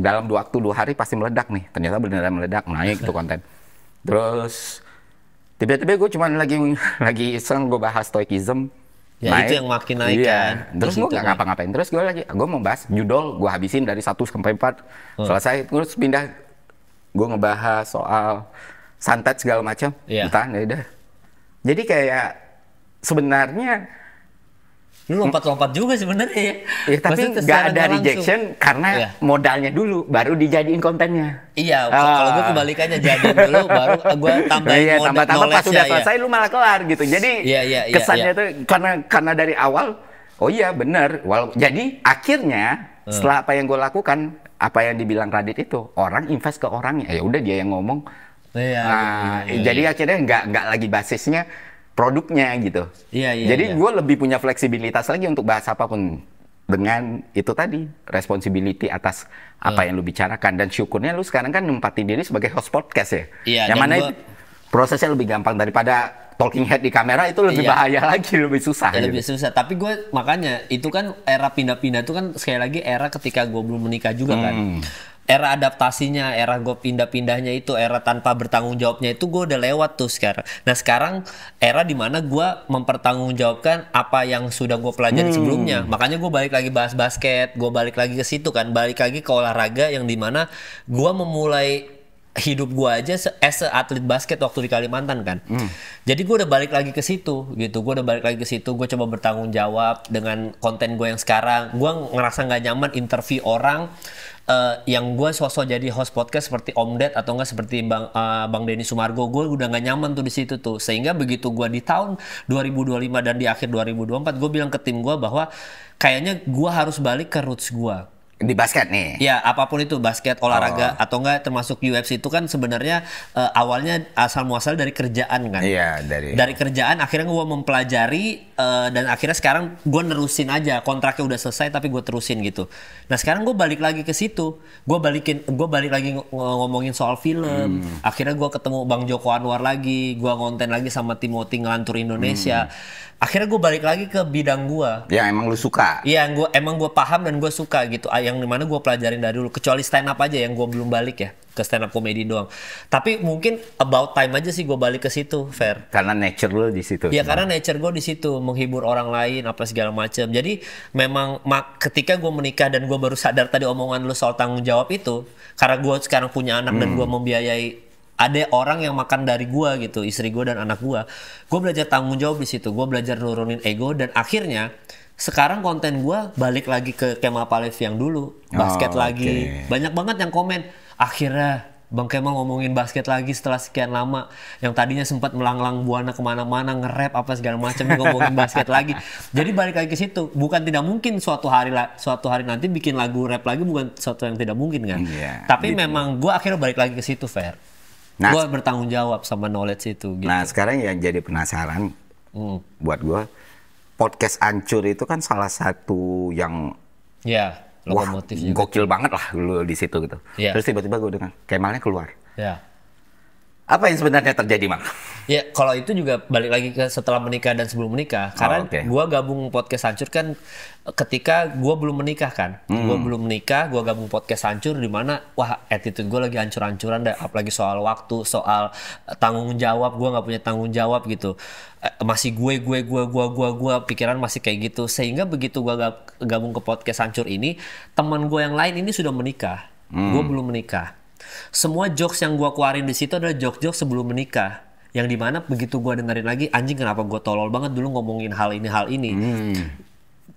B: dalam waktu 2 hari pasti meledak nih. Ternyata beneran meledak, naik itu konten. Terus tiba-tiba gue cuma lagi iseng, gue bahas stoicism,
A: naik. Itu yang makin naik kan.
B: Terus gue nggak ngapa-ngapain, terus gue mau bahas judul, gue habisin dari 1 sampai 4 selesai. Terus pindah, gue ngebahas soal santet segala macam, entah udah. Jadi kayak sebenarnya
A: lu lompat-lompat juga sebenarnya ya.
B: Tapi nggak ada rejection karena modalnya dulu, baru dijadiin kontennya.
A: Kalau gue kebalikannya, jadiin dulu, baru gue tambahin
B: tambah-tambah pas sudah selesai lu malah kelar gitu. Jadi kesannya tuh karena dari awal, oh iya bener. Jadi akhirnya setelah apa yang gue lakukan, apa yang dibilang Radit itu, orang invest ke orangnya. Ya udah dia yang ngomong. Jadi akhirnya nggak lagi basisnya produknya gitu. Jadi gue lebih punya fleksibilitas lagi untuk bahas apapun dengan itu tadi, responsibility atas apa yang lu bicarakan. Dan syukurnya lu sekarang kan nempatin diri sebagai host podcast ya. Yang mana prosesnya lebih gampang daripada talking head di kamera, itu lebih bahaya lagi, lebih susah.
A: Lebih susah. Tapi gue makanya itu kan era pindah-pindah itu kan sekali lagi era ketika gue belum menikah juga kan. Era adaptasinya, era gue pindah-pindahnya itu, era tanpa bertanggung jawabnya itu gue udah lewat tuh sekarang. Nah sekarang era dimana gue mempertanggungjawabkan apa yang sudah gue pelajari sebelumnya. Makanya gue balik lagi bahas basket, gue balik lagi ke situ kan, balik lagi ke olahraga yang dimana gue memulai hidup gue aja as a atlet basket waktu di Kalimantan kan. Jadi gue udah balik lagi ke situ gitu. Gue udah balik lagi ke situ. Gue coba bertanggung jawab dengan konten gue yang sekarang. Gue ngerasa nggak nyaman interview orang yang gue sosok jadi host podcast seperti Om Ded atau enggak seperti Bang Denny Sumargo. Gue udah nggak nyaman tuh di situ tuh. Sehingga begitu gue di tahun 2025 dan di akhir 2024, gue bilang ke tim gue bahwa kayaknya gue harus balik ke roots gue.
B: Di basket nih?
A: Ya, apapun itu, basket, olahraga, atau enggak termasuk UFC itu kan sebenarnya awalnya asal muasal dari kerjaan kan?
B: Iya,
A: dari kerjaan. Akhirnya gue mempelajari dan akhirnya sekarang gue nerusin aja. Kontraknya udah selesai tapi gue terusin gitu. Nah sekarang gue balik lagi ke situ. Gue balik lagi ngomongin soal film. Akhirnya gue ketemu Bang Joko Anwar lagi. Gue ngonten lagi sama Timothy Ngelantur Indonesia. Akhirnya gue balik lagi ke bidang gue.
B: Ya emang lu suka.
A: Iya, emang gue paham dan gue suka gitu. Yang dimana gue pelajarin dari dulu. Kecuali stand up aja yang gue belum balik ya, ke stand up comedy doang. Tapi mungkin about time aja sih gue balik ke situ, Fer.
B: Karena nature lu di situ.
A: Iya, karena nature gue di situ, menghibur orang lain apa segala macam. Jadi memang ketika gue menikah dan gue baru sadar tadi omongan lu soal tanggung jawab itu, karena gue sekarang punya anak dan gue membiayai. Ada orang yang makan dari gua gitu, istri gua dan anak gua. Gua belajar tanggung jawab di situ. Gua belajar nurunin ego dan akhirnya sekarang konten gua balik lagi ke Kemal Palevi yang dulu, basket lagi. Banyak banget yang komen. Akhirnya Bang Kemal ngomongin basket lagi setelah sekian lama. Yang tadinya sempat melanglang buana kemana-mana, nge-rap apa segala macam, ngomongin basket lagi. Jadi balik lagi ke situ. Bukan tidak mungkin suatu hari nanti bikin lagu rap lagi, bukan suatu yang tidak mungkin kan. Tapi gitu. Memang gua akhirnya balik lagi ke situ, Fer. Nah, gue bertanggung jawab sama knowledge itu. Gitu.
B: Nah sekarang yang jadi penasaran buat gue, podcast Ancur itu kan salah satu yang
A: lokomotif
B: gokil banget lah lu di situ gitu. Terus tiba-tiba gue dengar Kemalnya keluar. Apa yang sebenarnya terjadi, Mak?
A: Ya, kalau itu juga balik lagi ke setelah menikah dan sebelum menikah. Karena gua gabung podcast Hancur kan ketika gua belum menikah kan. Gua belum menikah, gua gabung podcast Hancur di mana wah attitude gua lagi hancur-hancuran deh. Apalagi soal waktu, soal tanggung jawab. Gua nggak punya tanggung jawab gitu. Masih gue pikiran masih kayak gitu. Sehingga begitu gua gabung ke podcast Hancur ini, teman gua yang lain ini sudah menikah. Gua belum menikah. Semua jokes yang gua keluarin di situ adalah jokes-jokes sebelum menikah. Yang dimana begitu gue dengerin lagi, anjing kenapa gue tolol banget dulu ngomongin hal ini.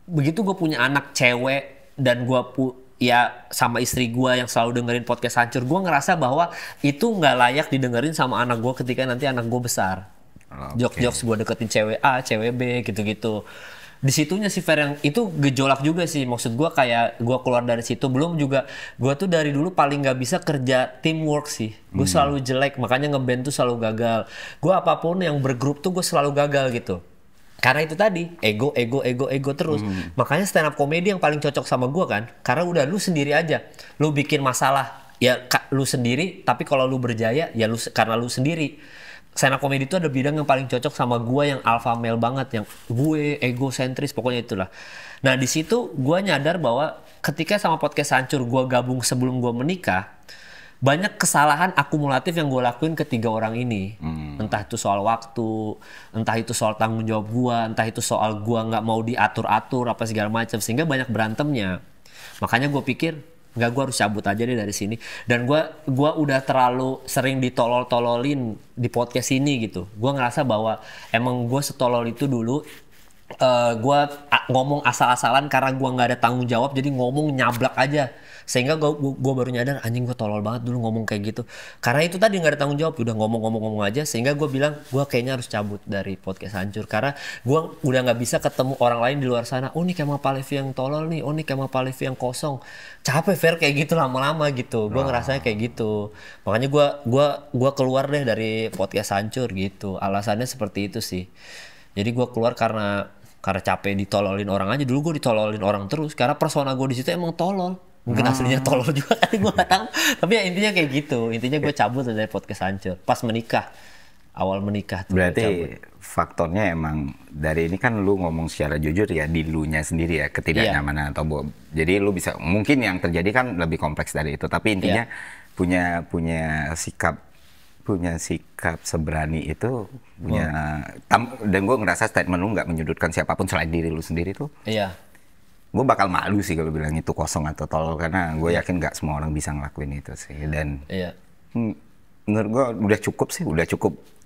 A: Begitu gue punya anak cewek dan gue ya sama istri gue yang selalu dengerin podcast Hancur, gue ngerasa bahwa itu nggak layak didengerin sama anak gue ketika nanti anak gue besar. Jokes gue deketin cewek A, cewek B gitu-gitu. Di situnya sih Fer yang itu gejolak juga sih, maksud gue kayak gue keluar dari situ. Belum juga gue tuh dari dulu paling nggak bisa kerja teamwork sih, gue selalu jelek, makanya ngeband tuh selalu gagal. Gue apapun yang bergrup tuh gue selalu gagal gitu, karena itu tadi ego terus. Makanya stand up comedy yang paling cocok sama gue kan, karena udah lu sendiri aja, lu bikin masalah ya lu sendiri, tapi kalau lu berjaya ya lu karena lu sendiri. Stand up comedy itu ada bidang yang paling cocok sama gue yang alpha male banget, yang gue egosentris pokoknya itulah. Nah di situ gue nyadar bahwa ketika sama podcast Hancur gue gabung sebelum gue menikah, banyak kesalahan akumulatif yang gue lakuin ke 3 orang ini. Entah itu soal waktu, entah itu soal tanggung jawab gue, entah itu soal gue nggak mau diatur-atur apa segala macam, sehingga banyak berantemnya. Makanya gue pikir nggak, gue harus cabut aja deh dari sini. Dan gue udah terlalu sering ditolol-tololin di podcast ini gitu. Gue ngerasa bahwa emang gue setolol itu dulu. Gue ngomong asal-asalan karena gue nggak ada tanggung jawab, jadi ngomong nyablak aja. Sehingga gue baru nyadar, anjing gue tolol banget dulu ngomong kayak gitu. Karena itu tadi nggak ada tanggung jawab, udah ngomong aja. Sehingga gue bilang, gue kayaknya harus cabut dari podcast Hancur. Karena gue udah nggak bisa ketemu orang lain di luar sana. Oh ini kayak Pak Levi yang tolol nih, oh ini kayak Pak Levi yang kosong. Capek Fer kayak gitu lama-lama gitu. Gue ngerasanya kayak gitu. Makanya gue keluar deh dari podcast Hancur gitu. Alasannya seperti itu sih. Jadi gue keluar karena capek ditololin orang aja. Dulu gue ditololin orang terus karena persona gue di situ emang tolol. Mungkin aslinya tolol juga kan, gue gak tahu. Tapi ya intinya kayak gitu. Intinya gue cabut dari podcast Hancur pas menikah. Awal menikah tuh.
B: Berarti faktornya emang dari ini kan lu ngomong secara jujur ya, di lunya sendiri ya, ketidaknyamanan atau jadi lu bisa, mungkin yang terjadi kan lebih kompleks dari itu, tapi intinya punya sikap seberani itu, dan gue ngerasa statement lu nggak menyudutkan siapapun selain diri lu sendiri tuh. Gue bakal malu sih kalau bilang itu kosong atau tolol, karena gue yakin nggak semua orang bisa ngelakuin itu sih. Dan menurut gue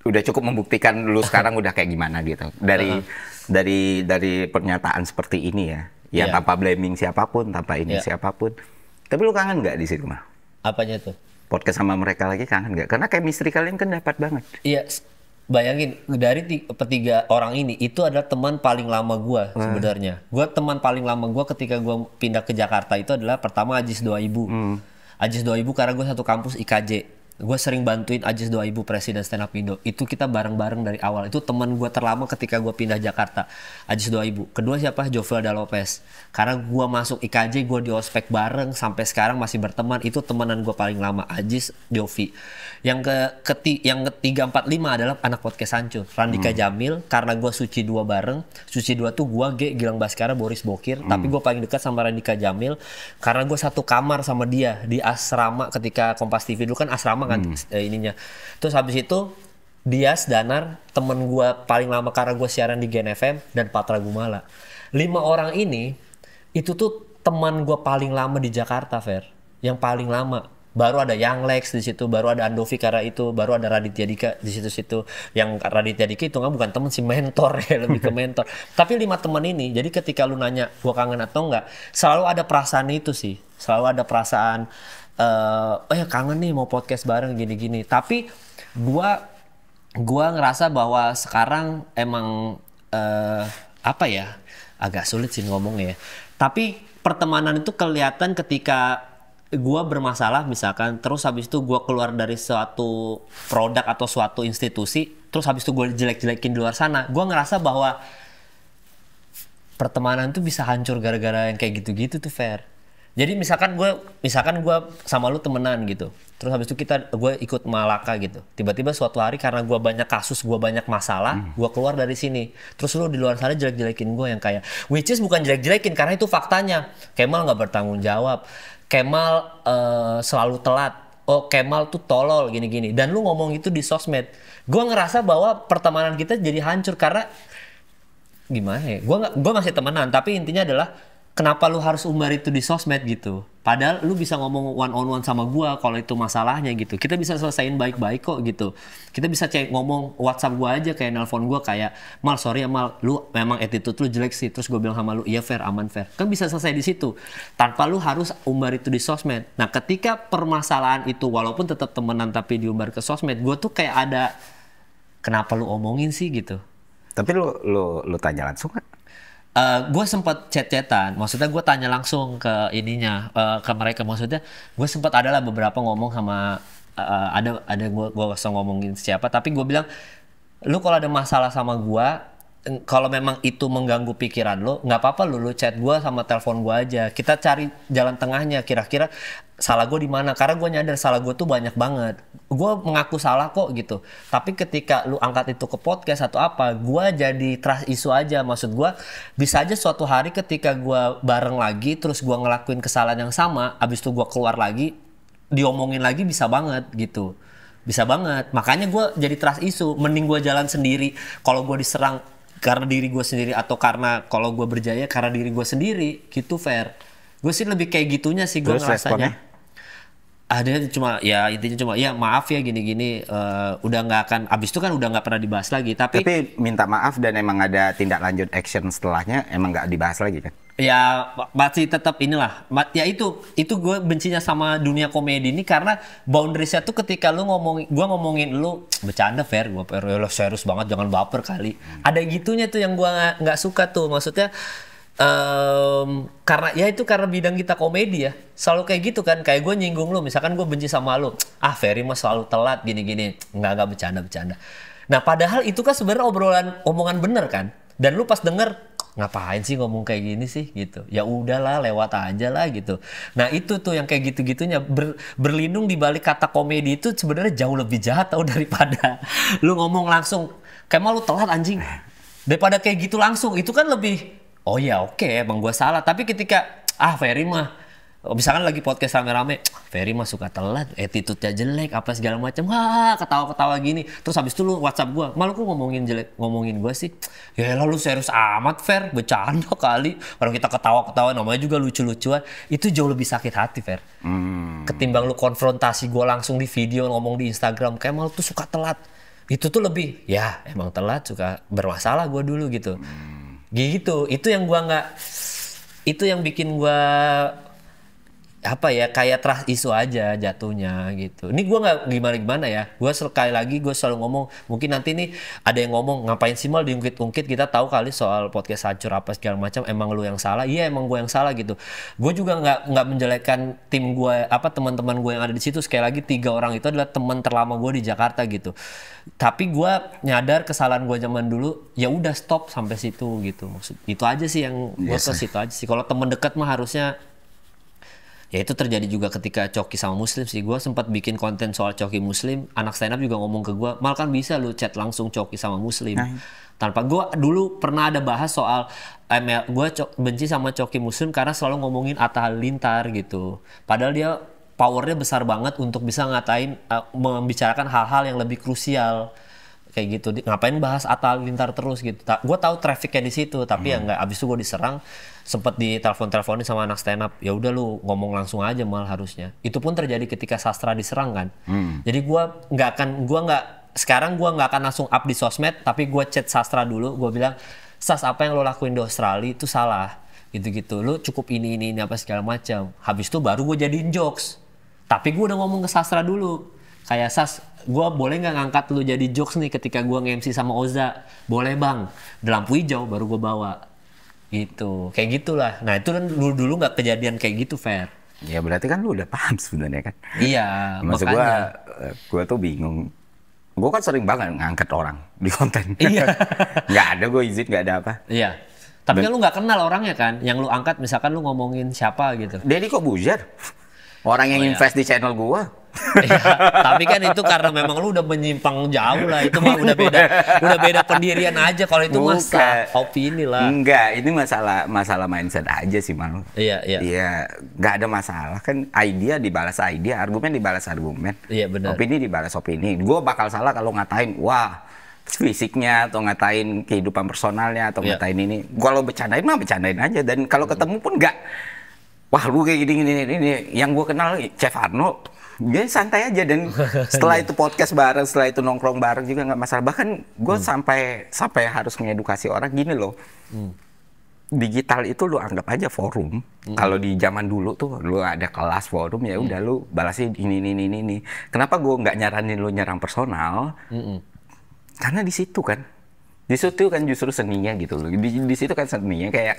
B: udah cukup membuktikan lu sekarang udah kayak gimana gitu. Dari pernyataan seperti ini ya, yang tanpa blaming siapapun, tanpa ini siapapun. Tapi lu kangen nggak di situ mah?
A: Apanya tuh?
B: Podcast sama mereka lagi kangen nggak? Karena chemistry kalian kan dapat banget.
A: Iya. Bayangin dari 3 orang ini itu adalah teman paling lama gue sebenarnya. Gue teman paling lama gue ketika gue pindah ke Jakarta itu adalah pertama Ajis 2000. Ajis 2000 karena gue satu kampus IKJ. Gue sering bantuin Ajis 2000 presiden stand up Indo. Itu kita bareng-bareng dari awal. Itu teman gue terlama ketika gue pindah Jakarta. Ajis 2000. Kedua siapa? Jovelda Lopez. Karena gue masuk IKJ, gue di ospek bareng sampai sekarang masih berteman. Itu temenan gue paling lama, Ajis, Jovi. Yang ketiga, 4, 5 adalah anak podcast Hancur. Randika Jamil, karena gue Suci 2 bareng. Suci 2 tuh gue, Gilang Baskara, Boris Bokir. Tapi gue paling dekat sama Randika Jamil karena gue satu kamar sama dia di asrama ketika Kompas TV. Dulu kan asrama kan ininya. Terus habis itu Dias Danar, temen gue paling lama karena gue siaran di Gen FM, dan Patra Gumala. 5 orang ini, itu tuh teman gue paling lama di Jakarta, Fer. Yang paling lama. Baru ada Young Lex di situ, baru ada Andovi karena itu, baru ada Raditya Dika di situ-situ. Yang Raditya Dika itu bukan temen sih, mentor ya, lebih ke mentor. Tapi 5 teman ini, jadi ketika lu nanya gua kangen atau enggak, selalu ada perasaan itu sih. Selalu ada perasaan kangen nih mau podcast bareng gini-gini. Tapi gua ngerasa bahwa sekarang emang agak sulit sih ngomongnya ya. Tapi pertemanan itu kelihatan ketika gue bermasalah misalkan, terus habis itu gue keluar dari suatu produk atau suatu institusi, terus habis itu gue jelek-jelekin di luar sana, gue ngerasa bahwa pertemanan tuh bisa hancur gara-gara yang kayak gitu-gitu tuh, Fer. Jadi misalkan gue sama lu temenan gitu. Terus habis itu gue ikut Malaka gitu. Tiba-tiba suatu hari karena gue banyak kasus, gue banyak masalah, gue keluar dari sini. Terus lu di luar sana jelek-jelekin gue yang kayak, which is bukan jelek-jelekin karena itu faktanya. Kemal nggak bertanggung jawab. Kemal selalu telat. Oh Kemal tuh tolol gini-gini. Dan lu ngomong itu di sosmed. Gue ngerasa bahwa pertemanan kita jadi hancur karena gimana ya? Gue masih temenan, tapi intinya adalah kenapa lu harus umbar itu di sosmed gitu? Padahal lu bisa ngomong one on one sama gua kalau itu masalahnya gitu. Kita bisa selesaiin baik-baik kok gitu. Kita bisa ngomong WhatsApp gua aja kayak nelpon gua kayak, "Mal, sorry ya Mal, lu memang attitude lu jelek sih." Terus gua bilang sama lu, "Iya fair, aman fair." Kan bisa selesai di situ. Tanpa lu harus umbar itu di sosmed. Nah, ketika permasalahan itu walaupun tetap temenan tapi diumbar ke sosmed, gua tuh kayak ada kenapa lu omongin sih gitu.
B: Tapi lu tanya langsung kan?
A: Gue sempat chat-chatan, maksudnya gue tanya langsung ke ininya, ke mereka, maksudnya gue sempat adalah beberapa ngomong sama, ada gue ngomongin siapa, tapi gue bilang, lu kalau ada masalah sama gue, kalau memang itu mengganggu pikiran lo, nggak apa-apa lu chat gue sama telepon gue aja. Kita cari jalan tengahnya. Kira-kira salah gue di mana? Karena gue nyadar salah gue tuh banyak banget. Gue mengaku salah kok gitu. Tapi ketika lu angkat itu ke podcast atau apa, gue jadi trust issue aja. Maksud gue bisa aja suatu hari ketika gue bareng lagi, terus gue ngelakuin kesalahan yang sama, abis itu gue keluar lagi, diomongin lagi bisa banget gitu. Bisa banget. Makanya gue jadi trust issue. Mending gue jalan sendiri. Kalau gue diserang karena diri gue sendiri atau karena kalau gue berjaya karena diri gue sendiri gitu fair. Gue sih lebih kayak gitunya sih gue ngerasanya. Ada cuma ya intinya cuma ya maaf ya gini-gini udah nggak akan abis itu kan udah nggak pernah dibahas lagi tapi
B: minta maaf dan emang ada tindak lanjut action setelahnya emang nggak dibahas lagi kan?
A: Ya masih tetap inilah ya itu gue bencinya sama dunia komedi ini karena boundariesnya tuh ketika lu ngomongin lu bercanda fair gue lo serius banget jangan baper kali ada gitunya tuh yang gue nggak suka tuh maksudnya karena ya itu karena bidang kita komedi ya selalu kayak gitu kan kayak gue nyinggung lu misalkan gue benci sama lu Ferry mah selalu telat gini-gini nggak bercanda nah padahal itu kan sebenarnya omongan bener kan dan lu pas denger ngapain sih ngomong kayak gini sih gitu ya udahlah lewat aja lah gitu nah itu tuh yang kayak gitu-gitunya berlindung di balik kata komedi itu sebenarnya jauh lebih jahat tau daripada lu ngomong langsung kayak lu telat anjing daripada kayak gitu langsung itu kan lebih oh ya oke, emang gue salah. Tapi ketika, Ferry mah, misalkan lagi podcast rame-rame, Ferry mah suka telat, attitude-nya jelek, apa segala macam, ketawa-ketawa gini. Terus habis itu lu WhatsApp gue, malu kok ngomongin gue sih. Ya lalu serius amat, Fer, bercanda kali. Orang kita ketawa-ketawa, namanya juga lucu-lucuan. Itu jauh lebih sakit hati, Fer. Ketimbang lu konfrontasi gue langsung di video, ngomong di Instagram, kayak malu tuh suka telat. Itu tuh lebih, ya emang telat, suka bermasalah gue dulu gitu. Gitu, itu yang gua nggak, itu yang bikin gua apa ya kayak trust issue aja jatuhnya gitu. Ini gua nggak gimana ya, gua sekali lagi gua selalu ngomong, mungkin nanti nih ada yang ngomong ngapain sih Mal diungkit-ungkit kita tahu kali soal podcast hancur apa segala macam, emang lu yang salah, iya emang gua yang salah gitu. Gua juga nggak menjelekkan tim gua apa teman-teman gua yang ada di situ sekali lagi 3 orang itu adalah teman terlama gua di Jakarta gitu. Tapi gue nyadar kesalahan gue zaman dulu ya udah stop sampai situ gitu maksud itu aja sih yang gue ke situ aja sih kalau temen dekat mah harusnya ya itu terjadi juga ketika Coki sama Muslim sih gue sempat bikin konten soal Coki Muslim anak stand up juga ngomong ke gue mal kan bisa lu chat langsung Coki sama Muslim tanpa gue dulu pernah ada bahas soal gue benci sama Coki Muslim karena selalu ngomongin Atta Halilintar gitu padahal dia powernya besar banget untuk bisa ngatain, membicarakan hal-hal yang lebih krusial kayak gitu. Ngapain bahas Atta Halilintar terus gitu. Gue tahu trafficnya di situ, tapi ya nggak. Abis itu gue diserang, sempet ditelepon-teleponin sama anak stand up. Ya udah lu ngomong langsung aja mal harusnya. Itu pun terjadi ketika Sastra diserang kan. Jadi sekarang gue nggak akan langsung up di sosmed, tapi gue chat Sastra dulu. Gue bilang, Sas apa yang lo lakuin di Australia itu salah. Gitu-gitu. Lu cukup ini apa segala macam. Habis itu baru gue jadiin jokes. Tapi gue udah ngomong ke Sastra dulu. Kayak Sas, gue boleh nggak ngangkat lu jadi jokes nih ketika gue nge-MC sama Oza? Boleh bang. Di lampu hijau baru gue bawa. Gitu. Kayak gitulah. Nah itu kan dulu nggak kejadian kayak gitu, Fer.
B: Ya berarti kan lu udah paham sebenarnya kan?
A: Iya,
B: maksud gue tuh bingung. Gue kan sering banget ngangkat orang di konten.
A: Iya.
B: Nggak ada gue izin, nggak ada apa.
A: Iya. Tapi kan lu nggak kenal orangnya kan, yang lu angkat misalkan lu ngomongin siapa gitu.
B: Deddy Corbuzier, orang yang invest di channel gua.
A: Ya, tapi kan itu karena memang lu udah menyimpang jauh lah, itu mah udah beda pendirian aja. Kalau itu masa opini lah.
B: Enggak, ini masalah mindset aja sih malu.
A: Iya.
B: Iya, nggak ada masalah kan, idea dibalas idea, argumen dibalas argumen.
A: Iya benar.
B: Opini dibalas opini. Gua bakal salah kalau ngatain, wah fisiknya atau ngatain kehidupan personalnya atau ngatain ini. Kalau bercandain mah bercandain aja, dan kalau ketemu pun nggak, wah lu kayak gini. Yang gue kenal Chef Arno, dia santai aja, dan setelah itu podcast bareng, setelah itu nongkrong bareng juga nggak masalah. Bahkan gue sampai harus mengedukasi orang gini loh. Digital itu lu anggap aja forum. Kalau di zaman dulu tuh lu ada kelas forum, ya udah lu balasin ini. Kenapa gue nggak nyaranin lu nyerang personal? Karena di situ kan justru seninya gitu loh. Di situ kan seninya kayak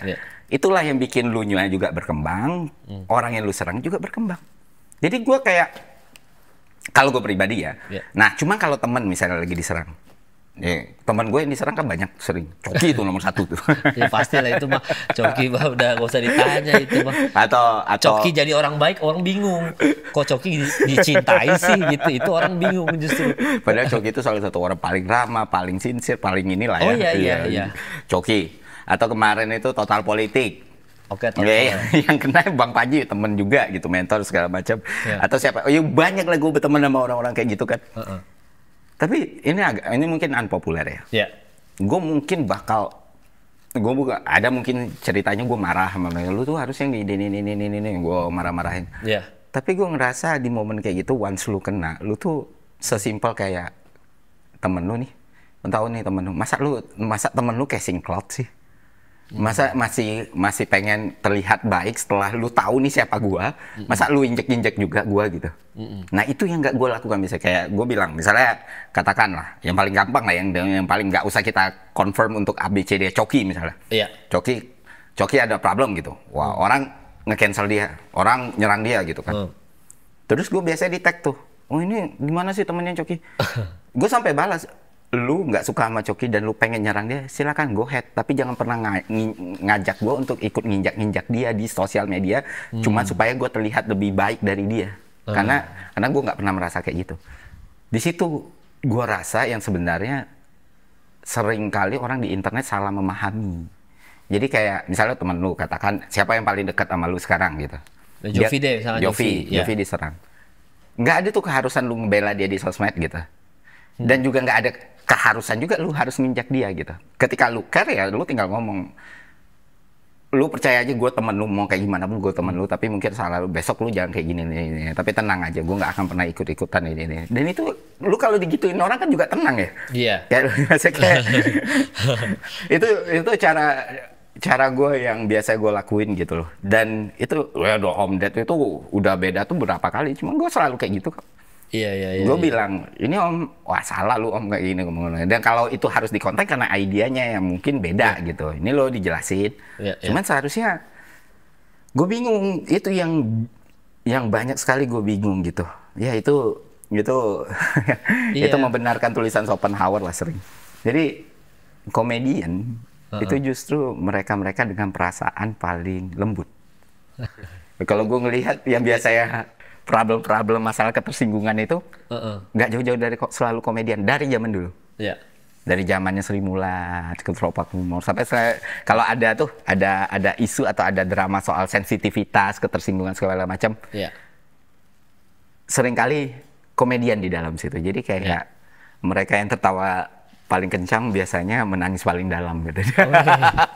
B: itulah yang bikin lu nya juga berkembang, orang yang lu serang juga berkembang. Jadi gue kayak, kalau gue pribadi ya, nah cuma kalau teman misalnya lagi diserang, teman gue yang diserang kan banyak, sering. Coki itu nomor 1 tuh.
A: Ya pastilah itu mah, Coki mah udah gak usah ditanya itu mah.
B: Atau
A: Coki jadi orang baik, orang bingung. Kok Coki dicintai sih gitu, itu orang bingung justru.
B: Padahal Coki itu salah satu orang paling ramah, paling sincere, paling inilah ya.
A: Oh iya.
B: Coki. Atau kemarin itu Total Politik.
A: Oke,
B: yang kena Bang Panji, temen juga gitu, mentor segala macam. Atau siapa? Banyak lah gue berteman sama orang-orang kayak gitu kan. Tapi ini mungkin unpopuler ya. Gue mungkin ada mungkin ceritanya gue marah sama mereka, lu tuh harusnya ini, gue marah-marahin. Tapi gue ngerasa di momen kayak gitu, once lu kena, lu tuh sesimpel kayak temen lu nih, tahu nih temen lu, masa temen lu casing cloud sih? Masa masih pengen terlihat baik setelah lu tahu nih siapa gua, masa lu injek juga gua gitu. Nah itu yang nggak gua lakukan. Misalnya kayak gua bilang, misalnya katakanlah yang paling gampang lah, yang paling nggak usah kita confirm untuk ABCD, Coki misalnya. Coki ada problem gitu, wah orang nge-cancel dia, orang nyerang dia gitu kan. Terus gua biasanya di tag tuh, oh ini gimana sih temennya Coki? Gua sampai balas, lu nggak suka sama Coki dan lu pengen nyerang dia, silakan go ahead. Tapi jangan pernah ngajak gue untuk ikut nginjak dia di sosial media, cuma supaya gue terlihat lebih baik dari dia. Karena gue nggak pernah merasa kayak gitu. Di situ gue rasa yang sebenarnya sering kali orang di internet salah memahami. Jadi kayak misalnya temen lu, katakan siapa yang paling dekat sama lu sekarang gitu.
A: Jovi deh, misalnya
B: Jovi diserang. Nggak ada tuh keharusan lu ngebela dia di sosmed gitu. Dan juga nggak ada keharusan juga lu harus nginjak dia gitu. Ketika lu care ya lu tinggal ngomong, lu percaya aja gue temen lu, mau kayak gimana pun gue temen lu, tapi mungkin salah lu, besok lu jangan kayak gini. Tapi tenang aja, gue nggak akan pernah ikut-ikutan ini. Dan itu lu kalau digituin orang kan juga tenang ya. Kayak itu cara gue yang biasa gue lakuin gitu loh. Dan itu Om Ded itu udah beda tuh berapa kali, cuma gue selalu kayak gitu kok. Gue bilang, ini Om, wah salah lu Om, kayak gini ngomongnya. Dan kalau itu harus dikontak karena idenya yang mungkin beda gitu. Ini lo dijelasin. Cuman seharusnya, gue bingung. Itu yang banyak sekali gue bingung gitu. Ya itu itu membenarkan tulisan Schopenhauer lah sering. Jadi komedian itu justru mereka dengan perasaan paling lembut. Kalau gue ngelihat yang biasanya problem masalah ketersinggungan itu nggak jauh-jauh dari selalu komedian dari zaman dulu. Dari zamannya Sri Mulat, Ketropak Humor, sampai kalau ada isu atau ada drama soal sensitivitas, ketersinggungan segala macam, seringkali komedian di dalam situ. Jadi kayak mereka yang tertawa paling kencang biasanya menangis paling dalam gitu.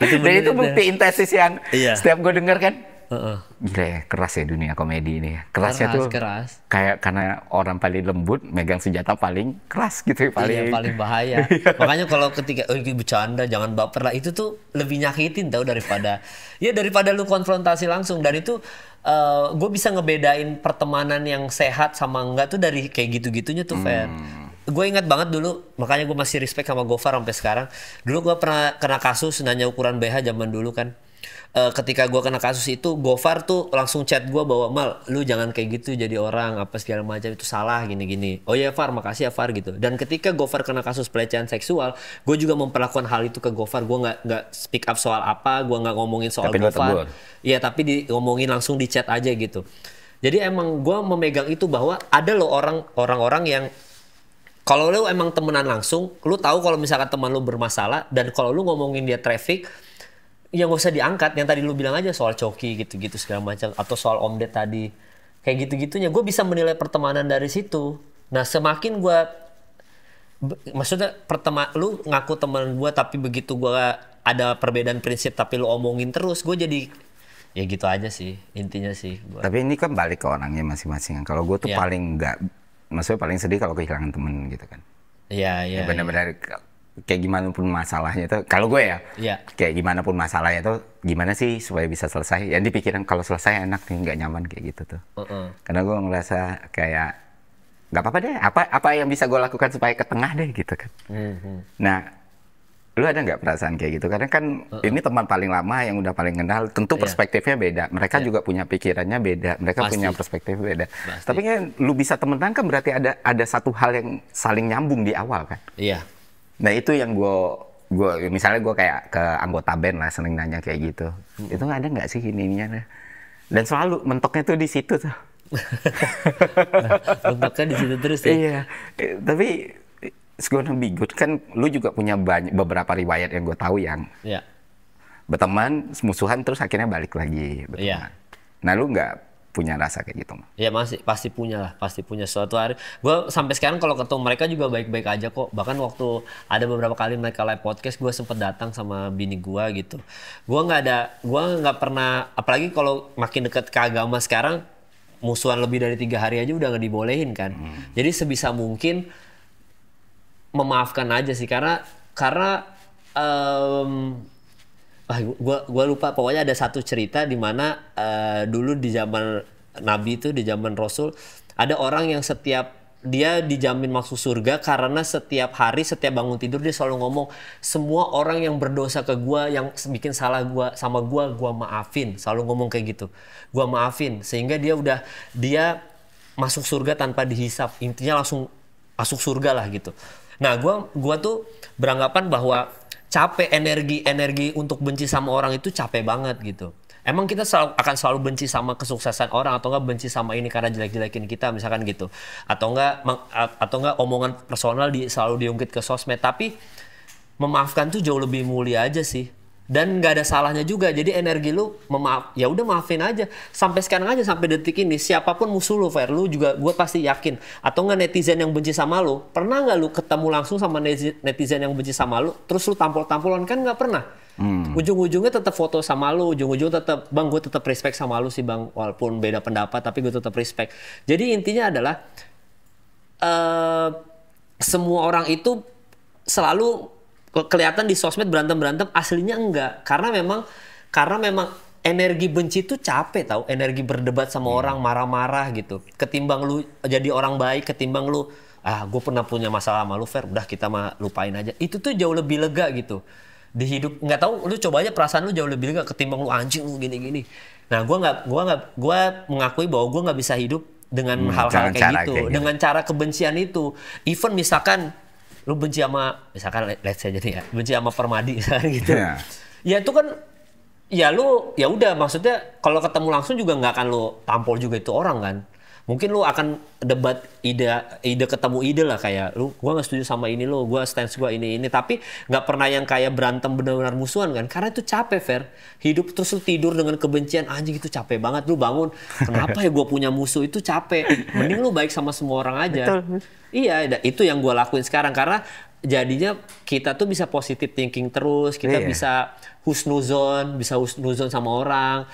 B: Dan itu bukti intesis yang setiap gue denger kan. Gila ya, keras ya dunia komedi ini ya. Kerasnya tuh kayak karena orang paling lembut megang senjata paling keras gitu, paling
A: bahaya. Makanya kalau ketika bercanda jangan baper lah, itu tuh lebih nyakitin tau daripada lu konfrontasi langsung. Dan itu gue bisa ngebedain pertemanan yang sehat sama enggak tuh dari kayak gitu-gitunya tuh, Fer. Gue ingat banget dulu, makanya gue masih respect sama Gofar sampai sekarang. Dulu gue pernah kena kasus nanya ukuran BH zaman dulu kan. ketika gue kena kasus itu, Gofar tuh langsung chat gue bahwa Mal, lu jangan kayak gitu jadi orang apa segala macam, itu salah gini-gini. Oh iya Far, makasih ya Far gitu. Dan ketika Gofar kena kasus pelecehan seksual, gue juga memperlakukan hal itu ke Gofar. Gue nggak speak up soal apa, gue nggak ngomongin soal Gofar. Iya, tapi ngomongin langsung di chat aja gitu. Jadi emang gue memegang itu bahwa ada loh orang-orang yang kalau lu emang temenan langsung, lu tahu kalau misalkan teman lu bermasalah dan kalau lu ngomongin dia traffic, ya nggak usah diangkat. Yang tadi lu bilang aja soal coki gitu-gitu segala macam, atau soal Om Ded tadi, kayak gitu-gitunya. Gue bisa menilai pertemanan dari situ. Nah semakin gue, maksudnya lu ngaku teman gue tapi begitu gue ada perbedaan prinsip tapi lu omongin terus, gue jadi ya gitu aja sih intinya sih.
B: Tapi ini kan balik ke orangnya masing-masing. Kalau gue tuh paling nggak, maksudnya paling sedih kalau kehilangan temen gitu kan.
A: Iya.
B: Benar-benar kayak gimana pun masalahnya itu, kalau gue ya, kayak gimana pun masalahnya itu, gimana sih supaya bisa selesai. Yang dipikiran kalau selesai enak nih, nggak nyaman kayak gitu tuh. Karena gue ngerasa kayak nggak apa-apa deh, apa yang bisa gue lakukan supaya ke tengah deh gitu kan. Nah, lu ada nggak perasaan kayak gitu? Karena kan ini teman paling lama yang udah paling kenal, tentu perspektifnya beda. Mereka juga punya pikirannya beda, mereka punya perspektif beda. Tapi kan lu bisa temenan kan berarti ada satu hal yang saling nyambung di awal kan.
A: Iya.
B: Nah itu yang gue misalnya gue kayak ke anggota band lah sering nanya kayak gitu. Itu ada nggak sih ininya? Dan selalu mentoknya tuh di situ tuh.
A: Mentoknya di situ terus ya.
B: Iya. Tapi it's gonna be good kan. Lu juga punya beberapa riwayat yang gue tahu yang berteman, musuhan terus akhirnya balik lagi berteman.
A: Iya.
B: Nah lu nggak punya rasa kayak gitu?
A: Ya masih pasti punya lah, pasti punya suatu hari. Gue sampai sekarang kalau ketemu mereka juga baik-baik aja kok. Bahkan waktu ada beberapa kali mereka live podcast, gue sempet datang sama bini gue gitu. Gue nggak pernah, apalagi kalau makin deket ke agama sekarang, musuhan lebih dari 3 hari aja udah nggak dibolehin kan. Jadi sebisa mungkin memaafkan aja sih, karena gue lupa, pokoknya ada satu cerita di mana dulu di zaman Nabi itu, di zaman Rasul, ada orang yang setiap dia dijamin masuk surga karena setiap hari, setiap bangun tidur dia selalu ngomong, semua orang yang berdosa ke gue, yang bikin salah sama gue maafin. Selalu ngomong kayak gitu, gue maafin, sehingga dia masuk surga tanpa dihisap. Intinya langsung masuk surga lah gitu. Nah gue tuh beranggapan bahwa capek, energi untuk benci sama orang itu capek banget gitu. Emang kita akan selalu benci sama kesuksesan orang, atau enggak benci sama ini karena jelek-jelekin kita misalkan gitu, atau enggak omongan personal selalu diungkit ke sosmed. Tapi memaafkan tuh jauh lebih mulia aja sih, dan nggak ada salahnya juga. Jadi energi lu ya udah maafin aja. Sampai sekarang aja, sampai detik ini, siapapun musuh lu, Fer, lu juga gue pasti yakin, atau enggak netizen yang benci sama lu, pernah nggak lu ketemu langsung sama netizen yang benci sama lu terus lu tampol-tampolan? Kan nggak pernah. Ujung-ujungnya tetap foto sama lu, ujung-ujungnya tetap, bang gue tetap respect sama lu sih bang, walaupun beda pendapat tapi gue tetap respect. Jadi intinya adalah semua orang itu selalu kelihatan di sosmed berantem, aslinya enggak. Karena memang energi benci itu capek tau, energi berdebat sama orang, marah-marah gitu. Ketimbang lu jadi orang baik, ketimbang lu gue pernah punya masalah sama lu, Fer, udah kita mah lupain aja. Itu tuh jauh lebih lega gitu. Di hidup, nggak tahu, lu coba aja perasaan lu jauh lebih lega ketimbang lu anjing lu gini-gini. Nah, gue mengakui bahwa gue nggak bisa hidup dengan hal-hal kayak gitu, dengan cara kebencian itu. Even misalkan lu benci sama, misalkan let's say jadi ya, benci sama Permadi misalkan gitu. Ya itu kan, ya lu, ya udah, maksudnya kalau ketemu langsung juga nggak akan lu tampol juga itu orang kan. Mungkin lu akan debat ide ketemu ide lah, kayak lu, gua nggak setuju sama ini lu, gua stance gua ini, tapi nggak pernah yang kayak berantem benar-benar musuhan kan, karena itu capek, Fer. Hidup terus lu tidur dengan kebencian, anjing itu capek banget. Lu bangun, kenapa ya gua punya musuh, itu capek. Mending lu baik sama semua orang aja. Betul. Iya, itu yang gua lakuin sekarang, karena jadinya kita tuh bisa positive thinking terus, kita bisa husnuzon sama orang.